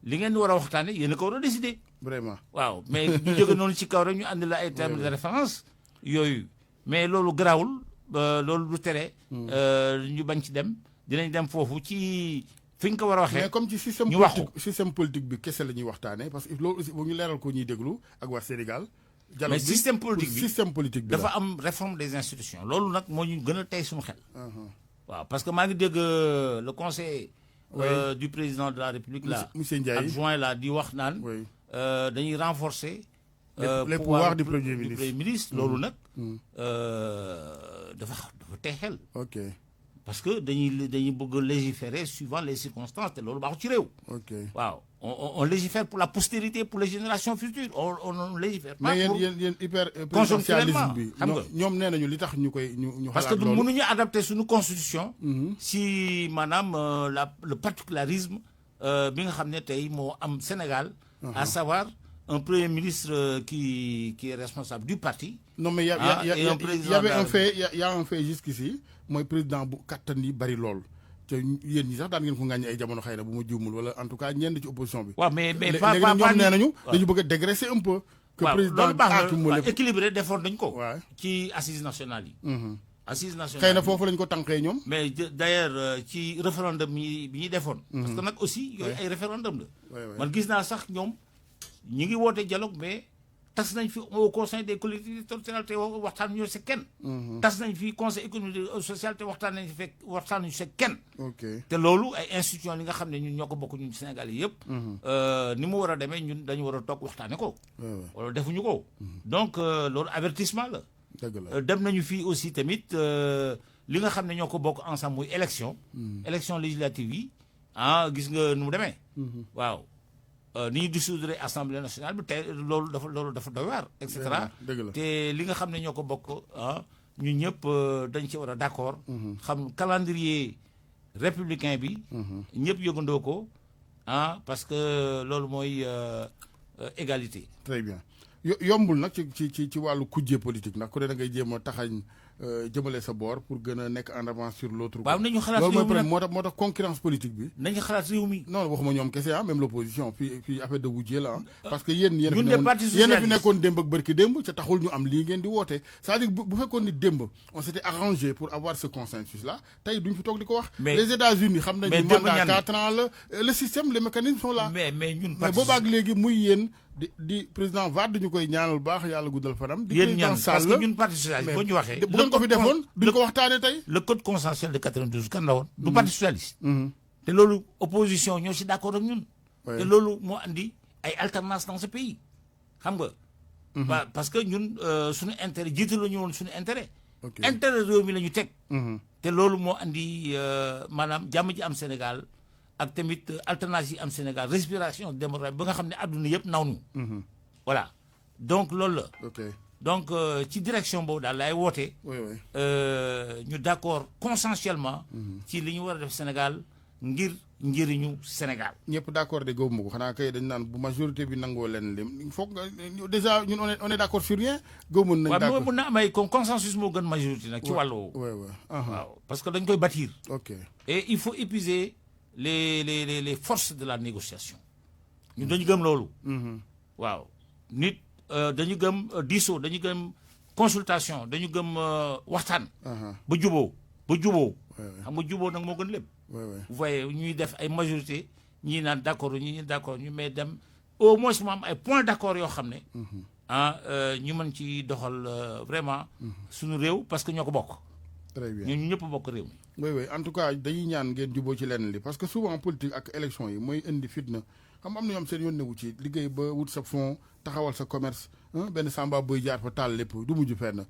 li ngeen war a waxtaanee yéen a ko war a décider. vraiment waaw mais ñu jóge noonu ci kaw rek ñu andi la ay termes de référence yooyu mais loolu garaawul loolu du tere. ñu bañ ci dem dinañ dem foofu ci fi ñu ko war a waxee. mais comme ci système ñu wax ko système politique bi kese la ñuy waxtaanee parce que loolu aussi bu ñu leeral ko ñuy déglu ak waa Sénégal. mais système politique bi dafa am réforme des institutions loolu nag moo ñu gën a tey suñu xel. waaw parce que maa ngi dégg le conseil. du président de la République là. monsieur Ndiaye adjoint là di wax naan. dañuy renforcer. les pouvoirs du premier ministre loolu nag. dafa tey xel. parce que dañuy bëgg légiférer suivant les circonstances te loolu baaxul ci réew. ok waaw on légifère pour la postérité pour les générations futures on légifère pas mais pour yéen hyper conjoncturellement présidentialisme bi xam nga ñoom nee nañu li tax ñu koy ñu parce que xalaat loolu mënuñu adapter suñu constitution si maanaam le particularisme bi nga xam ne tey moo am Sénégal à savoir un premier ministre qui est responsable du parti. non mais y avait un fait y a un fait jusqu'ici mooy président bu kattan yi bari lool te yéen ñi sax daan ngeen ko ngàññi ay jamono xëy na bu ma juumul wala en tout cas ñenn ci opposition bi. waaw mais léegi nag ñoom nee nañu dañu bëgg a dégraisser un peu. que président bi waaw équilibré defoon nañ ko. waaw ci assises nationales yi. assises nationales xëy na foofu lañ ko tànqee ñoom. mais d'ailleurs ci référendum yi bi ñuy defoon. parce que nag aussi yooyu ay référendum la. man gis naa sax ñoom ñi ngi woote dialogue mais tas nañ fi au conseil des collectivités territoriales te waxtaan ñu si kenn. tas nañ fi conseil économique social te waxtaan ñu si kenn. te loolu ay institutions yi nga xam ne ñun ñoo ko bokk ñun Sénégal yi yëpp. ni mu war a demee ñun dañu war a toog waxtaane ko. wala defuñu ko. donc loolu avertissement la. dem nañu fii aussi tamit li nga xam ne ñoo ko bokk ensemble muy élection. élection législative yi gis nga nu mu demee. waaw. ni ñu dissoudre assemblée nationale bi te loolu dafa doy waar et cetera te li nga xam ne ñoo ko bokk ñun ñëpp dañ ci war a d'accord xam calendrier républicain bi ñëpp yëgandoo ko parce que loolu mooy égalité. très bien yombul nag ci wàllu kujje politique ndax ku ne da ngay jéem a taxañ jëmale sa boor pour gën a nekk en avance sur l'autre. waaw nañu xalaat réew mi loolu mooy moo tax concurrence politique bi. nañu xalaat réew mi. non waxuma ñoom kese même l'opposition fii affaire de wujje la parce que yéen fi nekkoon démb ak bërki démb ca taxul ñu am lii ngeen di woote c'est-à-dire bu fekkoon ni démb on s'était arrangé pour avoir ce consensus là tey duñ fi toog di ko wax. les États-Unis xam nañu mandat 4 ans la le système les mécanismes sont là. mais ñun mais boobaak léegi muy yéen di président Wade ñu koy ñaanal baax yàlla guddal fanam. di président Sall parce que ñun parti socialiste boo ñu waxee. bu ngeen ko fi defoon duñ ko waxtaanee tey. le code consensuel de 92 kan la woon. du parti socialiste. te loolu opposition ñoo si d'accord ak ñun. te loolu moo andi ay alternance dans ce pays xam nga. parce que ñun suñu intérêt jiital la ñu woon suñu intérêt. intérêt réew mi la ñu teg. te loolu moo andi maanaam jàmm ji am Sénégal. ak tamit alternance yi am Sénégal respiration démocratique ba nga xam ne àdduna yëpp naw ñu. voilà donc loolu la. donc ci direction boobu daal laay woote. ñu d'accord consensuellement. ci li ñu war a def Sénégal ngir njëriñu Sénégal. ñëpp d'accord de góobu ma ko xanaa kay dañ naan bu majorité bi nangoo leen lim il faut que déjà ñun on est d'accord sur rien. góobu nañ d'accord waaw mën na am ay consensus moo gën majorité nag. ci wàllu woowu. waaw parce que dañ koy bâtir. et il faut épuiser les forces de la négociation. ñun dañu gëm loolu. waaw nit dañu gëm diisoo dañu gëm consultation dañu gëm waxtaan. ba juboo xam nga juboo nag moo gën lépp. vous voyez ñuy def ay majorité ñii naan d'accord ñii d'accord ñu mais dem au moins mu am ay points d'accord yoo xam ne. ñu mën ci doxal vraiment suñu réew parce que ñoo ko bokk. très bien ñun ñëpp bokk réew mi. oui en tout cas dañuy ñaan ngeen juboo ci lenn li parce que souvent politique ak élection yi mooy indi fitna xam am na ñoom seen yoon newu ci liggéey ba wut sa fond taxawal sa commerce benn samba boy jaar fa taal lépp du mujj fenn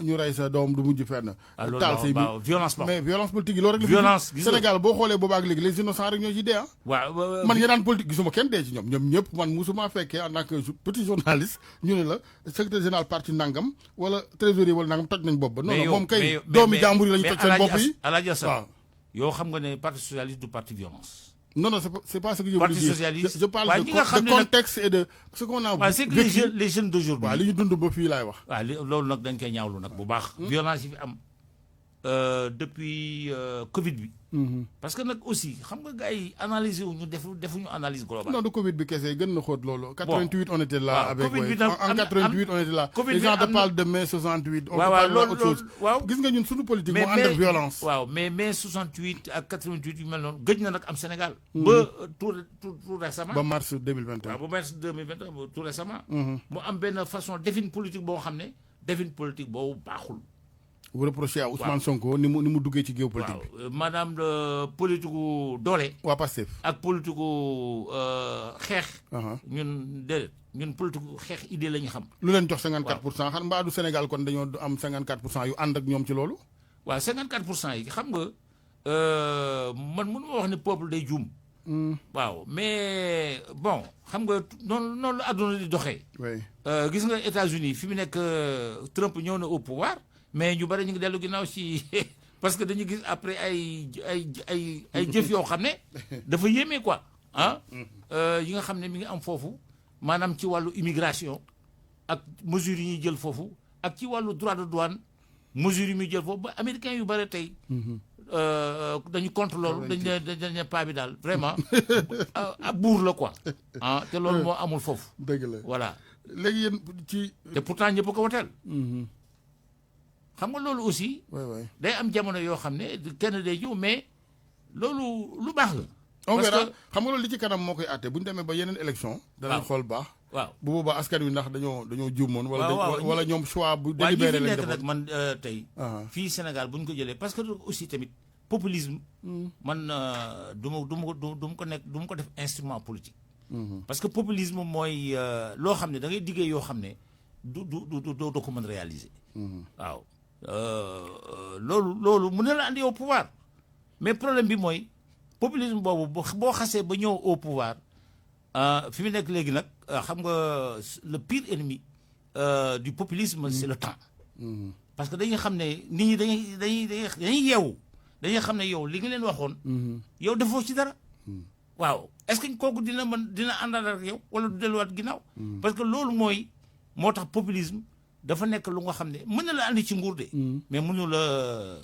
ñu rey sa doom du mujj fenn. taal say violence mais violence politique yi loolu rek. violence Sénégal boo xoolee boobaak léegi les innocents rek ñoo ci dee waaw man ñi daan politique gisuma kenn dee ci ñoom ñëpp man musuma fekkee en tant que petit journaliste ñu ne la secrétaire général parti nangam wala trésorier wala nangam toj nañ bopp ba. non moom kay doomi jàmbur yi lañu toj seen bopp yi. Alaaji Assane yow xam nga ne parti socialiste du parti violence. Non, c'est pas ce que je veux dire. Socialiste. Je parle de contexte et de ce qu'on a c'est que les jeunes d'aujourd'hui. Li ñu dund ba fii laay wax. Loolu nag dañ koy ñaawlu nag bu baax. violence yi fi am depuis Covid bi. parce que nag aussi xam nga gars yi analyser wu ñu defuñu analyse globale. non du Covid bi kese gën na xóot loolu. 88 on était là avec. Covid bi en 88 on était là. les gens te parlent de mai 68. on parle autre chose. gis nga ñun suñu politique moo ànd ak violence. waaw mais mai 68 ak 88 yu mel noonu gëj na nag am Sénégal. ba tout récemment. ba mars 2021. waaw ba mars 2021 tout récemment. mu am benn façon defin politique boo xam ne defin politique boobu baaxul. vous reprochez à Ousmane Sonko ni mu duggee ci géew politique bi. waaw maanaam politique gu doole. waa Pastef. ak politique gu xeex. ñun politique gu xeex idée la ñu xam. lu leen jox 54% xam mbaa du Sénégal kon dañoo am 54% yu ànd ak ñoom ci loolu. waaw 54% yi xam nga man mënu ma wax ne peuple day juum. waaw mais bon xam nga noonu la àdduna di doxee. gis nga États-Unis fi mu nekk Trump ñëw na au pouvoir mais ñu bari ñu ngi dellu ginnaaw ci parce que dañu gis après ay jëf yoo xam ne dafa yéeme quoi yi nga xam ne mi ngi am foofu maanaam ci wàllu immigration ak mesures yi ñuy jël foofu ak ci wàllu droit de douane mesures yi muy jël foofu ba américains yu bari tey. dañu contre loolu dañ ne pas bi daal vraiment ab buur la quoi te loolu moo amul foofu. dëgg la voilà. léegi yéen ci. te pourtant ñëpp ko woteel. xam nga loolu aussi. day am jamono yoo xam ne kenn day ñëw mais loolu lu baax la. on verra xam nga loolu li ci kanam moo koy àtte bu ñu demee ba yeneen élection. danañ xool baax. waaw bu boobaa askan wi ndax dañoo juumoon. wala ñoom choix bu délibéré lañ defoon. nag man tey. fii Sénégal bu ñu ko jëlee parce que aussi tamit populisme. man du ma ko def instrument politique. parce que populisme mooy loo xam ne da ngay diggee yoo xam ne doo ko mën réaliser. waaw loolu mën na la andi au pouvoir mais problème bi mooy populisme boobu boo xasee ba ñëw au pouvoir fi mu nekk léegi nag xam nga le pire ennemi du populisme c'est le temps. parce que dañuy xam ne nit ñi dañuy yeewu dañuy xam ne yow li nga leen waxoon. yow defoo ci dara. waaw est-ce que kooku dina àndal ak yow wala du delluwaat ginnaaw. parce que loolu moo tax populisme dafa nekk lu nga xam ne mën na la andi ci nguur de. mais mënu la.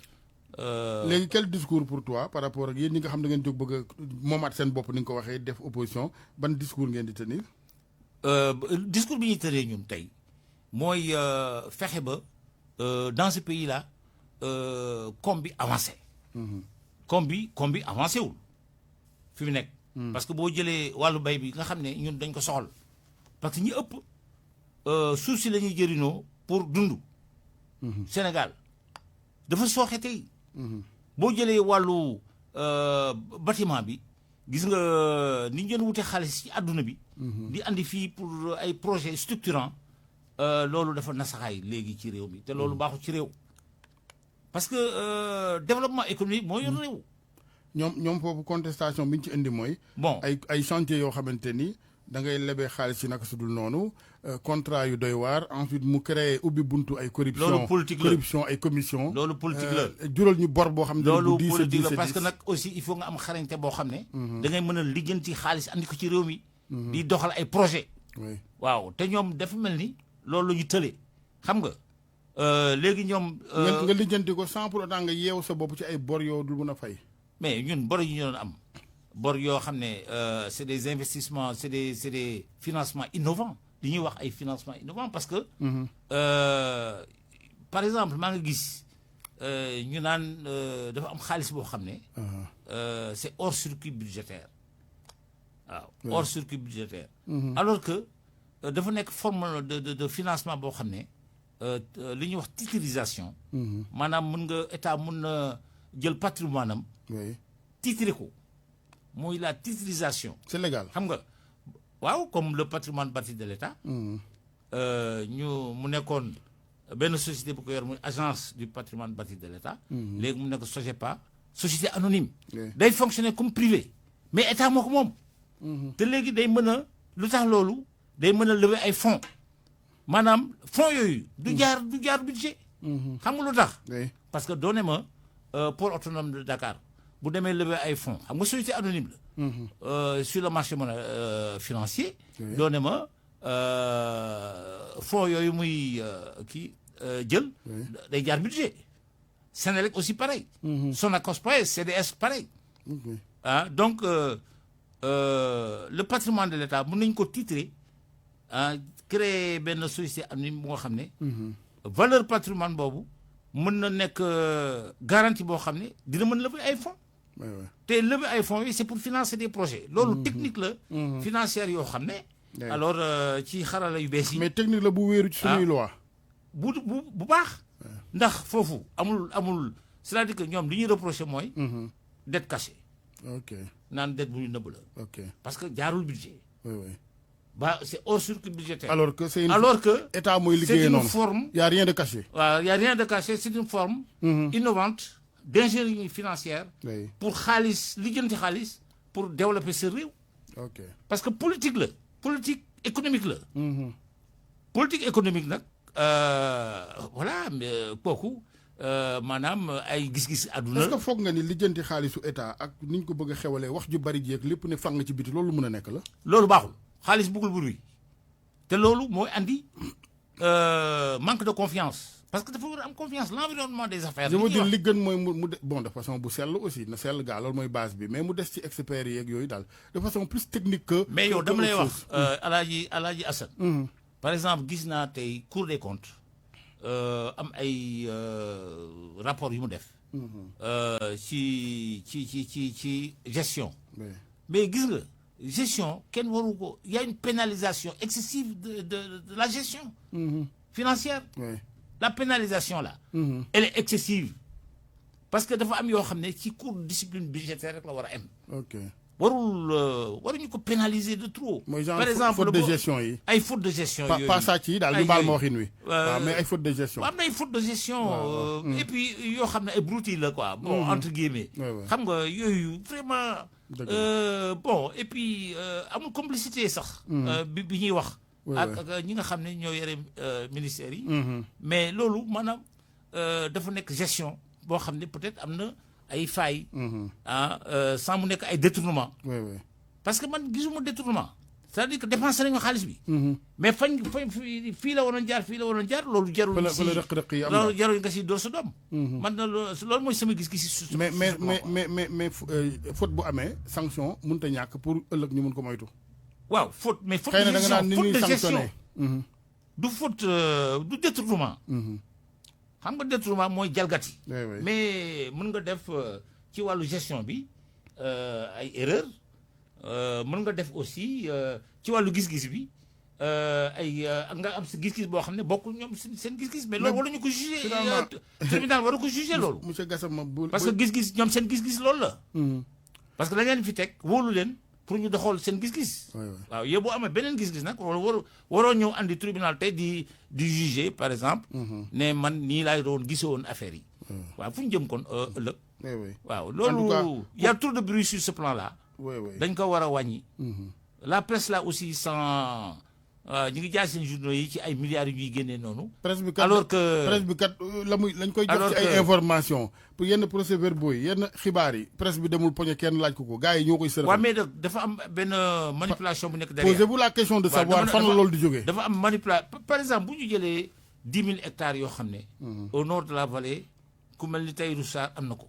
léegi quel discours pour toi par rapport ak yéen ñi nga xam da ngeen jóg bëgg a moomaat seen bopp ni nga ko waxee def opposition ban discours ngeen di tenir. discours bi ñuy tëree ñun tey mooy fexe ba dans ce pays là koom bi avancé. koom bi avancé wul fi mu nekk. parce que boo jëlee wàllu bay bi nga xam ne ñun dañ ko soxal parce que ñi ëpp suuf si la ñuy jëriñoo pour dund. Sénégal dafa sooxe tey. boo jëlee wàllu bâtiment bi gis nga ni ñu doon wute xaalis ci àdduna bi. di andi fii pour ay projets structurants loolu dafa nasaxaay léegi ci réew mi te loolu baaxul ci réew. parce que développement économique moo yor réew. ñoom foofu contestation bi ñu ci indi mooy. bon ay chantier yoo xamante ni da ngay lebee xaalis ci naka su dul noonu contrat yu doy waar ensuite mu créé ubbi buntu ay. loolu politique la corruption ay commission. loolu politique la jural ñu bor boo xam ne. loolu politique la parce que nag aussi il faut nga am xarañte boo xam ne. da ngay mën a lijjanti xaalis andi ko ci réew mi. di doxal ay projet waaw te ñoom dafa mel ni loolu la ñu tële xam nga léegi ñoom. nga lijjanti ko sans pour autant nga yeewu sa bopp ci ay bor yoo dul mën a fay. mais ñun bor yi ñu doon am bor yoo xam ne c'est des investissements c'est des financements innovants li ñuy wax ay financements innovants parce que. par exemple maa nga gis ñu naan dafa am xaalis boo xam ne. c'est hors circuit budgétaire. waaw hors circuit budgétaire. alors que dafa nekk forme de financement boo xam ne li ñuy wax titrisation. maanaam mën nga état mën na jël patrimoine am. titré ko mooy la titrisation. c'est légal xam nga waaw comme le patrimoine bâti de l'état. mu nekkoon benn société bu ko yor muy agence du patrimoine bâti de l'état. léegi mu nekk SOGEPA société anonyme. day fonctionner comme privé mais état moo ko moom. te léegi day mën a lu tax loolu day mën a lever ay fonds maanaam fonds yooyu. du jaar budget. xam nga lu tax. parce que doone ma port autonome de Dakar bu demee lever ay fonds xam nga société anonyme la. sur le marché financier. doone ma fonds yooyu muy jël. day jaar budget. Senelec aussi pareil. Sonacos pareil CDS pareil. Donc. Le patrimoine de l'État mën nañ ko titrer créer benn société anonyme bu nga xam ne. valeur patrimoine boobu mën na nekk garantie boo xam ne dina mën lever ay fonds. te lever ay fonds yi c'est pour financer des projets. loolu technique la. financière yoo xam ne. alors ci xarala yu bees yi. mais technique la bu wéeru ci suñuy loi. bu baax. ndax foofu amul c'est-à-dire que ñoom li ñuy reprocher mooy. dette cachée. ok naan dette bu ñu nëbb la. ok parce que jaarul budget. oui. C'est hors circuit budgétaire. alors que état mooy liggéeyee noonu. C'est une forme. y a rien de caché. waaw y a rien de caché c'est une forme. innovante d'ingénierie financière. Oui. pour xaalis lijjanti xaalis pour développer sa réew. ok parce que politique la politique économique la. politique économique nag voilà mais kooku maanaam ay gis-gis àdduna. est-ce que foog nga ni lijjanti xaalisu état ak ni ñu ko bëgg a xewalee wax ju bari jeeg lépp ne fang ci biti loolu mën a nekk la. loolu baaxul xaalis bëggul bruit te loolu mooy andi manque de confiance parce que dafa war a am confiance l'environnement des affaires. je veux dire li gën mooy mu bon de façon bu sell aussi na sell gaa loolu mooy base bi mais mu des ci experts yeeg yooyu daal de façon plus technique que. mais yow dama lay wax Alaaji Assane. par exemple gis naa tey Cour des comptes am ay rapport yu mu def. ci gestion. mais gis nga gestion kenn waru ko y a une pénalisation excessive de la gestion. financière. Oui. La pénalisation là. Elle est excessive parce que dafa am yoo xam ne ci cours de discipline budgétaire rek la war a am. ok waruñu ko pénaliser de trop. mooy genre par exemple faute de gestion yi. ay faute de gestion yooyu pas sàcc yi daal ñu baal ma waxin wi. waaw mais ay faute de gestion. am na ay faute de gestion. et puis yoo xam ne ay broutilles la quoi. bon entre guillemets. xam nga yooyu vraiment. bon et puis amul complicité sax. bi ñuy wax. ak ñi nga xam ne ñoo yore ministères yi. mais loolu maanaam dafa nekk gestion boo xam ne peut-être am na ay failles. sans mu nekk ay détournement. parce que man gisuma détournement. c'est-à-dire que dépensé nañu xaalis bi. mais fii la waroon jaar fii la waroon jaar loolu jarul. loolu jarul nga si door sa doom. man na loolu mooy sama gis-gis. mais faute bu amee sanction mënut a ñàkk pour ëllëg ñu mun ko moytu. waaw faute mais faute de gestion du faute du détournement. xam nga détournement mooy jalgati. mais mën nga def ci wàllu gestion bi ay erreur mën nga def aussi ci wàllu gis-gis bi nga am si gis-gis boo xam ne bokkul ñoom seen gis-gis mais loolu waruñu ko juger tribunal waru ko juger loolu. monsieur Gassama parce que gis-gis ñoom seen gis-gis loolu la. parce que dañ leen fi teg wóolu leen. pour ñu doxal seen gis-gis. waaw yow boo amee beneen gis-gis nag waroo ñëw andi tribunal tey di juger par exemple. ne man nii laay doon gisoon affaire yi. waaw fu ñu jëm kon ëllëg. waaw loolu y a trop de bruit sur ce plan là. dañ ko war a wàññi. la presse là aussi sans ñu ngi jaay seen journaux yi ci ay milliards yu ñuy génnee noonu. alors que presse bi kat lañ koy jox ci ay information pour yenn procès-verbaux yi yenn xibaar yi presse bi demul poñe kenn laaj ko gars yi ñoo koy sërëxal. waaw mais dafa am benn manipulation bu nekk derrière. posez-vous la question de savoir fan la loolu di jógee. dafa am manipulation par exemple bu ñu jëlee 10 000 hectares yoo xam ne. au nord de la vallée ku mel ni Tahirou Sarr am na ko.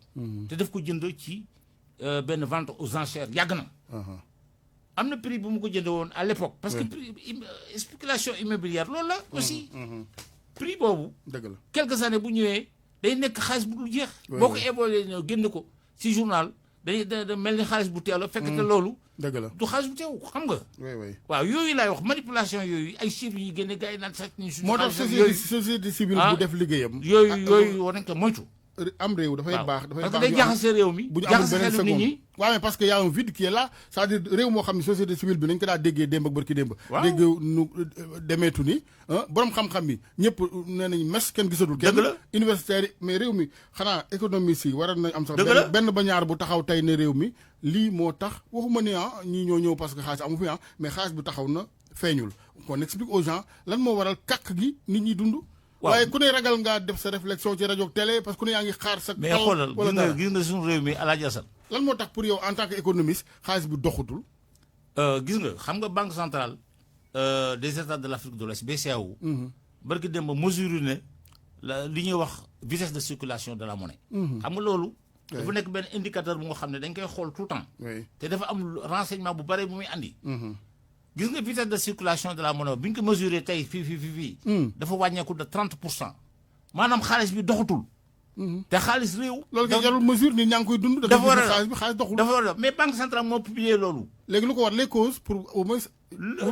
te daf ko jënd ci benn vente aux enchères yàgg na. am na prix bu mu ko jënde woon à l'époque parce que spéculation immobilière loolu la aussi prix boobu dëgg la quelques années bu ñëwee day nekk xaalis bu dul jeex boo ko évolué ñëw génn ko ci journal da mel ni xaalis bu teew la fekk te loolu dëgg la du xaalis bu teew xam nga waaw yooyu laay wax manipulation yooyu ay chiffres yi génne gars yi naan sax ni suñu moo tax société civile bu def liggéeyam yooyu war nañ ko moytu am réew dafay baax parce que day jaxase réew mi bu ñu amul beneen jaxase nit ñi waaw mais parce que y a un vide qui est là c'est-à-dire réew moo xam ne société civile bi nañ ko daa déggee démb ak bërki démb dégg nu demeetu ni borom xam-xam yi ñëpp nee nañ mes kenn gisatul kenn universitaire yi mais réew mi xanaa économiste yi waroon nañ am sax benn ba ñaar bu taxaw tey ne réew mi lii moo tax waxuma ne ñii ñoo ñëw parce que xaalis amu fi mais xaalis bi taxaw na feeñul qu'on explique aux gens lan moo waral kàkk gi nit ñi dund waaye ku ne ragal ngaa def sa réflexion ci rajo télé parce que ku ne yaa ngi xaar sa. mais xoolal gis nga suñu réew mi Alaaji Assane. lan moo tax pour yow en tant que économiste xaalis bi doxutul. gis nga xam nga banque centrale des états de l'Afrique de l'Ouest BCEAO. barki dem ba mesure ne li ñuy wax vitesse de circulation de la monnaie. xam nga loolu. dafa nekk benn indicateur bu nga xam ne dañ koy xool tout le temps. te dafa am renseignement bu bare bu muy andi. gis nga vitesse de circulation de la monnaie bi ñu ko mesuré tey fii dafa wàññeeku de 30%. maanaam xaalis bi doxatul. te xaalis réew. loolu kay jarul mesure nit ñaa ngi koy dund. dafa war a xaalis bi xaalis doxul. dafa war a mais banque centrale moo publié loolu. léegi lu ko war les causes pour au moins.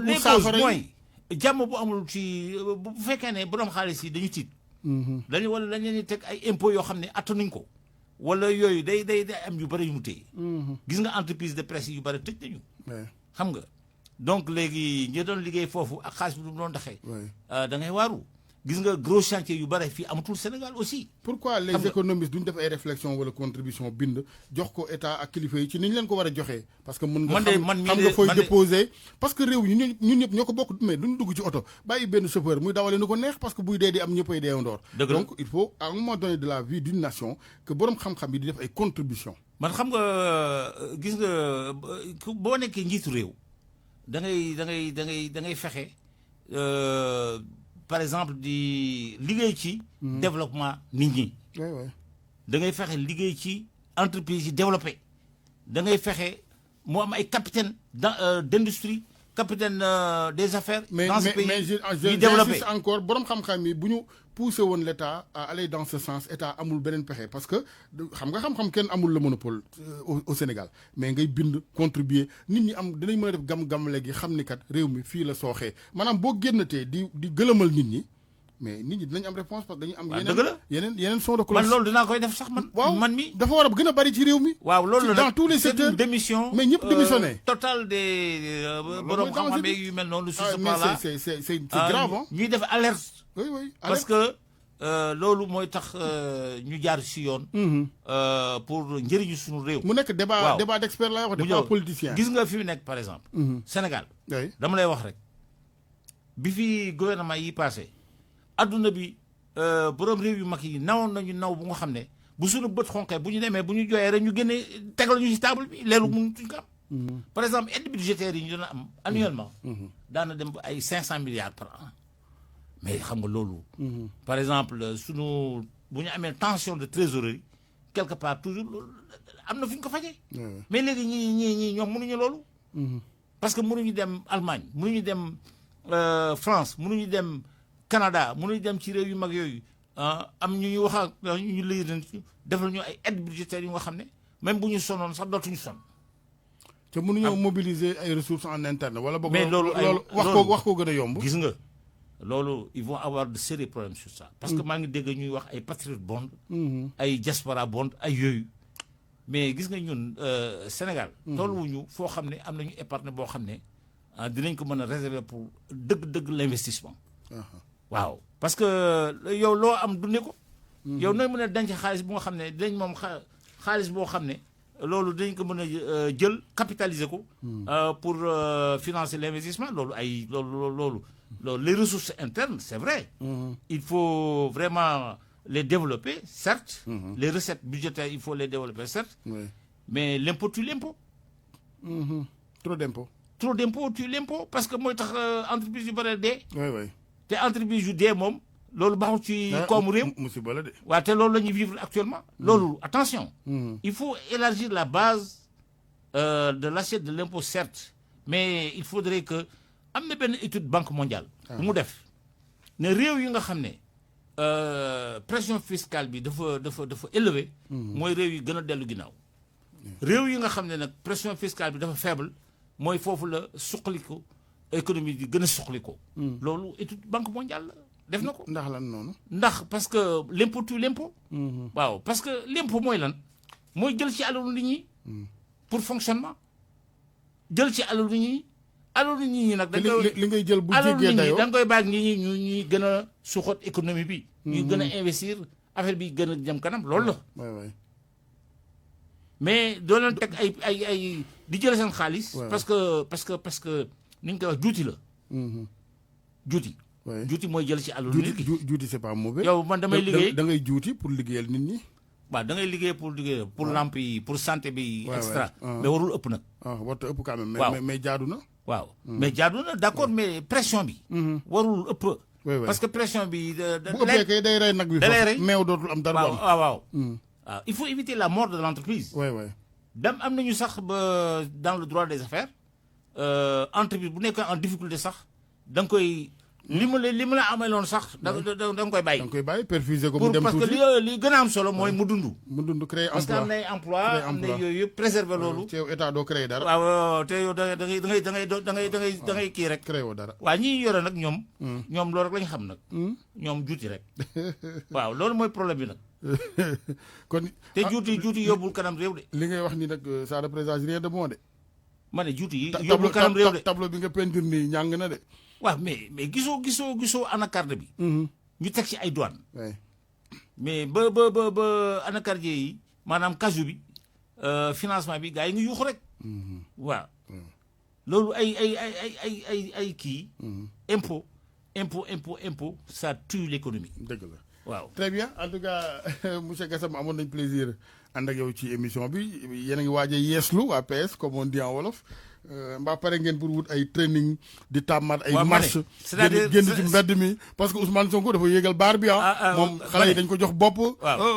les causes mooy jàmm bu amul ci bu fekkee ne borom xaalis yi dañu tiit. dañu wala dañu leen di teg ay impôts yoo xam ne attanuñ ko. wala yooyu day am yu bëri yu mu téye. gis nga entreprise de presse yu bëri tëj nañu. xam nga. donc léegi ñi doon liggéey foofu ak xaalis bi du doon taxee. da ngay waaru gis nga gros chantier yu bare fii amatul Sénégal aussi. pourquoi les économistes duñ def ay réflexion wala contribution bind jox ko état ak kilifa yi ci ni ñu leen ko war a joxee parce que mën nga xam nga fooy déposer parce que réew ñun ñëpp ñoo ko bokk mais duñ dugg ci oto bàyyi benn chauffeur muy dawale nu ko neex parce que buy dee di am ñëppay deewandoor donc il faut à un moment donné de la vie d'une nation que borom xam-xam yi di def ay contribution man xam nga gis nga boo nekkee njiitu réew da ngay fexe par exemple di liggéey ci développement nit ñi da ngay fexe liggéey ci entreprise yi développé da ngay fexe moo am ay capitaine d'industrie capitaine des affaires dans ce pays mais j'insiste encore borom xam-xam yi bu ñu poussé woon l'État à aller dans ce sens état amul beneen pexe parce que xam nga xam-xam kenn amul le monopole au Sénégal mais ngay bind contribuer nit ñi am dinañ mën a def gam-gam léegi xam ni kat réew mi fii la sooxee maanaam boo génnatee di gëlëmal nit ñi mais nit ñi dinañ am réponse parce que dañu am yeneen son de cloche man loolu dinaa koy def sax man waaw man mi dafa war a gën a bari ci réew mi waaw loolu dans tous les secteurs démission mais ñëpp démissionné total des borom xam-xam yu mel noonu sur ce plan là c'est grave ñuy def alerte oui parce que loolu mooy tax ñu jaar si yoon pour njëriñu suñu réew mu nekk débat d'expert lay wax débat politicien gis nga fi mu nekk par exemple Sénégal dama lay wax rek bi fi gouvernement yi passé adduna bi borom réew yu mag yi nawoon nañu naw bu nga xam ne bu suñu bët xonqee bu ñu demee bu ñu jooyee rek ñu génnee tegal ñu ci table bi leelu mënutuñ ko am par exemple aide budgétaire yi ñu doon am annuellement daana dem ba ay 500 milliards par an mais xam nga loolu par exemple suñu bu ñu amee tension de trésorerie quelque part toujours loolu am na fu ñu ko fajee mais léegi ñii ñoom mënuñu loolu parce que mënuñu dem Allemagne mënuñu dem France mënuñu dem Canada mënuñu dem ci réew yu mag yooyu am ñu wax ak ñu lëy leen defal ñu ay aide budgétaire yu nga xam ne même bu ñu sonoon sax dootuñu son te mënuñoo mobiliser ay ressources en interne wala boog mais loolu wax ko gën a yomb gis nga loolu ils vont avoir de sérieux problèmes sur ça parce que maa ngi dégg ñuy wax ay patriot bond ay diaspora bond ay yooyu mais gis nga ñun Sénégal tolluwuñu foo xam ne am nañu épargne boo xam ne dinañ ko mën a réserver pour dëgg l'investissement waaw parce que yow loo am dunde ko yow nooy mën a denc xaalis bu nga xam ne dinañ moom xaalis boo xam ne loolu dinañ ko mën a jël capitaliser ko pour financer l'investissement loolu ay loolu les ressources internes c'est vrai il faut vraiment les développer certes les recettes budgétaires il faut les développer certes mais l'impôt tue l'impôt trop d'impôt tue l'impôt parce que mooy tax entreprise yu bëri dee oui te entreprise yu dee moom loolu baaxul ci koomu réew musiba la de waaw te loolu la ñuy vivre actuellement loolu attention il faut élargir la base de l'assiette de l'impôt certes mais il faudrait que am na benn étude banque mondiale bu mu def ne réew yi nga xam ne pression fiscale bi dafa élevé mooy réew yi gën a dellu ginnaaw réew yi nga xam ne nag pression fiscale bi dafa faible mooy foofu la suqaliku économie bi gën a suqaliko loolu étude banque mondiale la def na ko ndax lan noonu ndax parce que l'impôt tue l'impôt waaw parce que l'impôt mooy lan mooy jël ci alalu nit ñi pour fonctionnement jël ci alalu nit ñi nag da nga li ngay jël bu jégee dayoo da nga koy bàyyi nit ñi ñuy gën a suuxat économie bi ñuy gën a investir affaire bi gën a jëm kanam loolu la mais doo leen teg ay di jël seen xaalis parce que ni ñu koy wax juuti la juuti mooy jël ci alalu nit ki juuti c'est pas mauvais yow man damay liggéey da ngay juuti pour liggéeyal nit ñi waaw da ngay liggéey pour lamp yi pour santé bi extra mais warul ëpp nag warta ëpp quand même mais jaadu na waaw mais jaadu na d'accord mais pression bi warul ëpp parce que pression bi bu ëppee kay day rey nag bi foofu meew dootul am dara waaw il faut éviter la mort de l'entreprise am nañu sax ba dans le droit des affaires entreprise bu nekkee en difficulté sax da nga koy li ma la ameloon sax da nga koy bàyyi. da nga koy bàyyi perfuser ko mu dem parce tuuti que li gën a am solo mooy mu dund. créer emploi parce que am nay emploi am na yooyu yëpp préserver loolu. te yow état doo créer dara. waaw te yow da ngay kii rek. créer woo dara. waaw ñi yore nag ñoom. loolu rek lañ xam nag. ñoom juuti rek. waaw loolu mooy problème bi nag. kon te juuti yóbbul kanam réew de. li ngay wax ni nag ça représente rien de bon de. ma ne juuti yi yóbbul kanam réew de tableau bi nga peinture nii ñàng na de. waaw mais gisoo anacarde bi. ñu teg ci ay douane oui. mais ba anacardier yi maanaam cajou bi financement bi gars yi ngi yuuxu rek waaw loolu ay kii impôt ça tue l'économie. dëgg la waaw très bien en tout cas monsieur Gassama amoon nañ plaisir ànd ak yow ci émission bi yéen a ngi waaj a yeeslu waa PS comme on dit en wolof mbaa pare ngeen pour wut ay training di tàmmaat ay marche génn ci mbedd mi parce que Ousmane Sonko dafa yéegal baar bi moom xale yi dañ ko jox bopp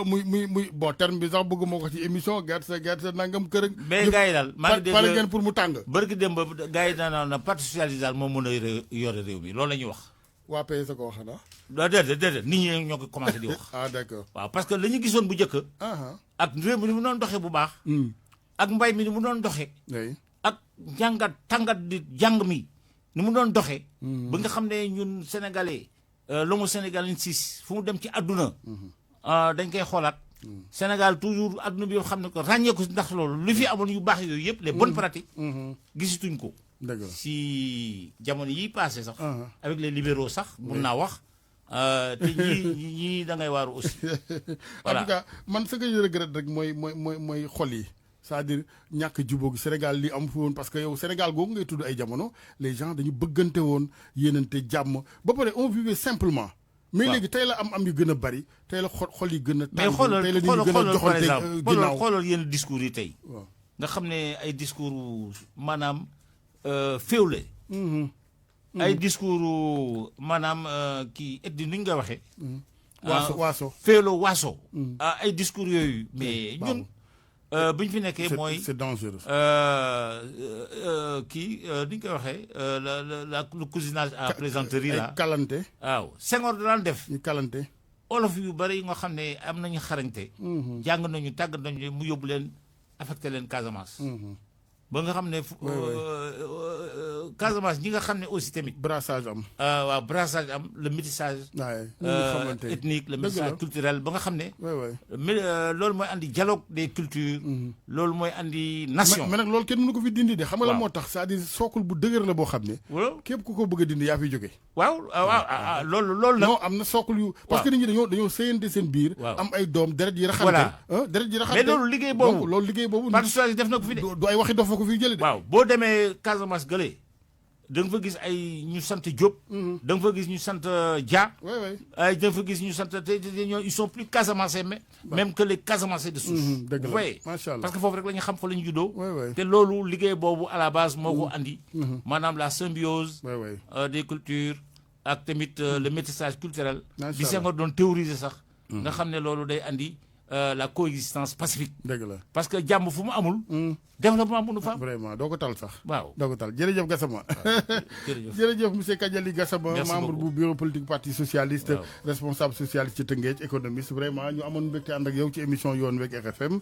muy bon terme bi sax bëgg moo ko ci émission gerte nangam kër mais gars yi daal maa ngi dégg pare ngeen pour mu tàng bërki dem ba gars yi na parti socialiste daal moom mën a yore réew mi loolu la ñuy wax waa PS a ko wax na déedéet nit ñi ñoo ko commencé di wax d'accord waaw parce que la ñu gisoon bu njëkk ak réew mi ni mu doon doxee bu baax ak mbay mi ni mu doon doxee ak tàngat di jàng mi ni mu doon doxee ba nga xam ne ñun sénégalais l'homo sénégalensis fu mu dem ci àdduna dañ koy xoolaat Sénégal toujours àdduna bi yoo xam ne ko ràññeeku ndax loolu li fi amoon yu baax yooyu yëpp les bonnes pratiques gisituñ ko si jamono yi passé sax avec les libéraux sax mun naa wax te ñii da ngay waaru aussi voilà en tout cas man ce que je regrette rek mooy xol yi c'est-à-dire ñàkk jubóo gi Sénégal li am fi woon parce que yow Sénégal googu ngay tudd ay jamono les gens dañu bëggante woon yéenante jàmm ba pare on vivait simplement mais léegi tey la am yu gën a bari tey la xol yi gën a tàng tey la nit ñi gën a joxante ginnaaw xoolal yenn discours yi tey nga xam ne ay discours maanaam féewle ay discours maanaam kii ethnie nu ñu koy waxee waaso féewlo waaso ay discours yooyu mais ñun bu ñu fi nekkee mooy c'est dangereux kii ni ñu koy waxee le cousinage à plaisanterie la kalante waaw Senghor daan def ñu kalante olof yu bari yi nga xam ne am nañu xarañte jàng nañu tàggat nañu mu yóbbu leen affecté leen Casamance ba nga xam ne Casamance ñi nga xam ne aussi tamit brassage am waaw brassage am le métissage ethnique le métissage culturel ba nga xam ne loolu mooy andi dialogue des cultures loolu mooy andi nation mais nag loolu kenn mënu ko fi dindi de xam nga la moo tax c'est-à-dire sookul bu dëgër la boo xam ne képp ku ko bëgg a dindi yaa fi jóge waaw loolu nag non am na sookul yu parce que nit ñi dañoo sëyante seen biir am ay doom deret yi raxante mais loolu liggéey boobu parti socialiste def na ko fi de du ay waxi dof ko fi jële de waaw boo demee Casamance gële da nga fa gis ay ñu sant Diop da nga fa gis ñu sant Dia ay da nga fa gis ñu sant te ñoo ils sont plus Casamançais même que les Casamançais de souche dëgg la macha allah parce que foofu rek la ñu xam fa la ñu juddoo te loolu liggéey boobu à la base moo ko andi maanaam la symbiose des cultures ak tamit le métissage culturel bi Senghor doon théoriser sax nga xam ne loolu day andi la coexistence pacifique. dëgg la parce que jàmm fu mu amul. développement mënu fa am. vraiment doo ko tal sax. waaw doo ko tal jërëjëf Gassama. jërëjëf monsieur Kadiali Gassama. membre bu bureau politique parti socialiste. responsable socialiste ci Tëngéej économiste vraiment ñu amoon mbégte ànd ak yow ci émission yoon week RFM.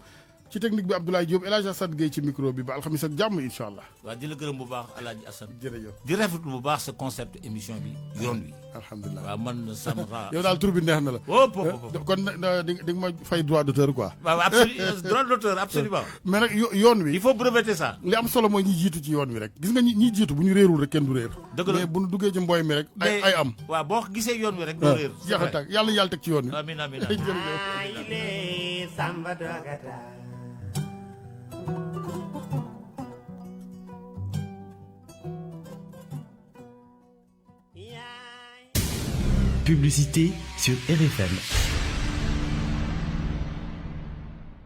ci technique bi Abdoulaye Diop El Hadj Assane Gueye ci micro bi ba alxamis ak jàmm incha allah. waaw di la gërëm bu baax El Hadj Assane. jërëjëf di rafetlu bu baax sa concept émission bi yoon wi. alhamdulilah waaw man sama ra. yow daal tur bi neex na la. kon di nga ma fay droit d'auteur quoi. waaw absolument droit d'auteur absolument. mais nag yoon wi. il faut breveter ça. li am solo mooy ñi jiitu ci yoon wi rek gis nga ñi jiitu bu ñu réerul rek kenn du réer. dëgg la mais bu ñu duggee ci mbooy mi rek. ay am waaw boo gisee yoon wi rek doo réer. jeex na tàgg yàlla teg ci yoon wi. amiin amiin Publicité sur RFM.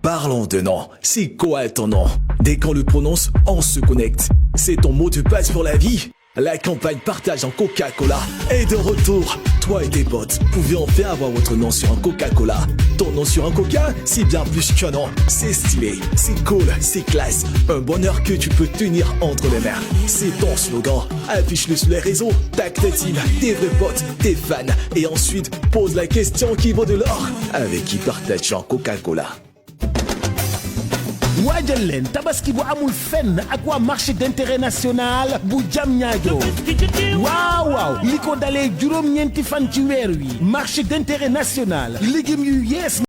Parlons de nom. C'est quoi ton nom? Dès qu'on le prononce, on se connecte. C'est ton mot de passe pour la vie. La campagne Partage en Coca-Cola est de retour. Toi et tes potes pouvez enfin avoir votre nom sur un Coca-Cola. Ton nom sur un Coca, c'est bien plus qu'un nom. C'est stylé, c'est cool, c'est classe. Un bonheur que tu peux tenir entre les mains. C'est ton slogan. Affiche-le sur les réseaux. Tag ta team, tes vrais potes, tes fans. Et ensuite, pose la question qui vaut de l'or. Avec qui partage en Coca-Cola? waajal leen tabaski bu amul fenn ak waa marché d'intérêt national bu Diamniadio waaw li ko dalee juróom-ñeenti fan ci weer wi marché d'intérêt national légumes yu yees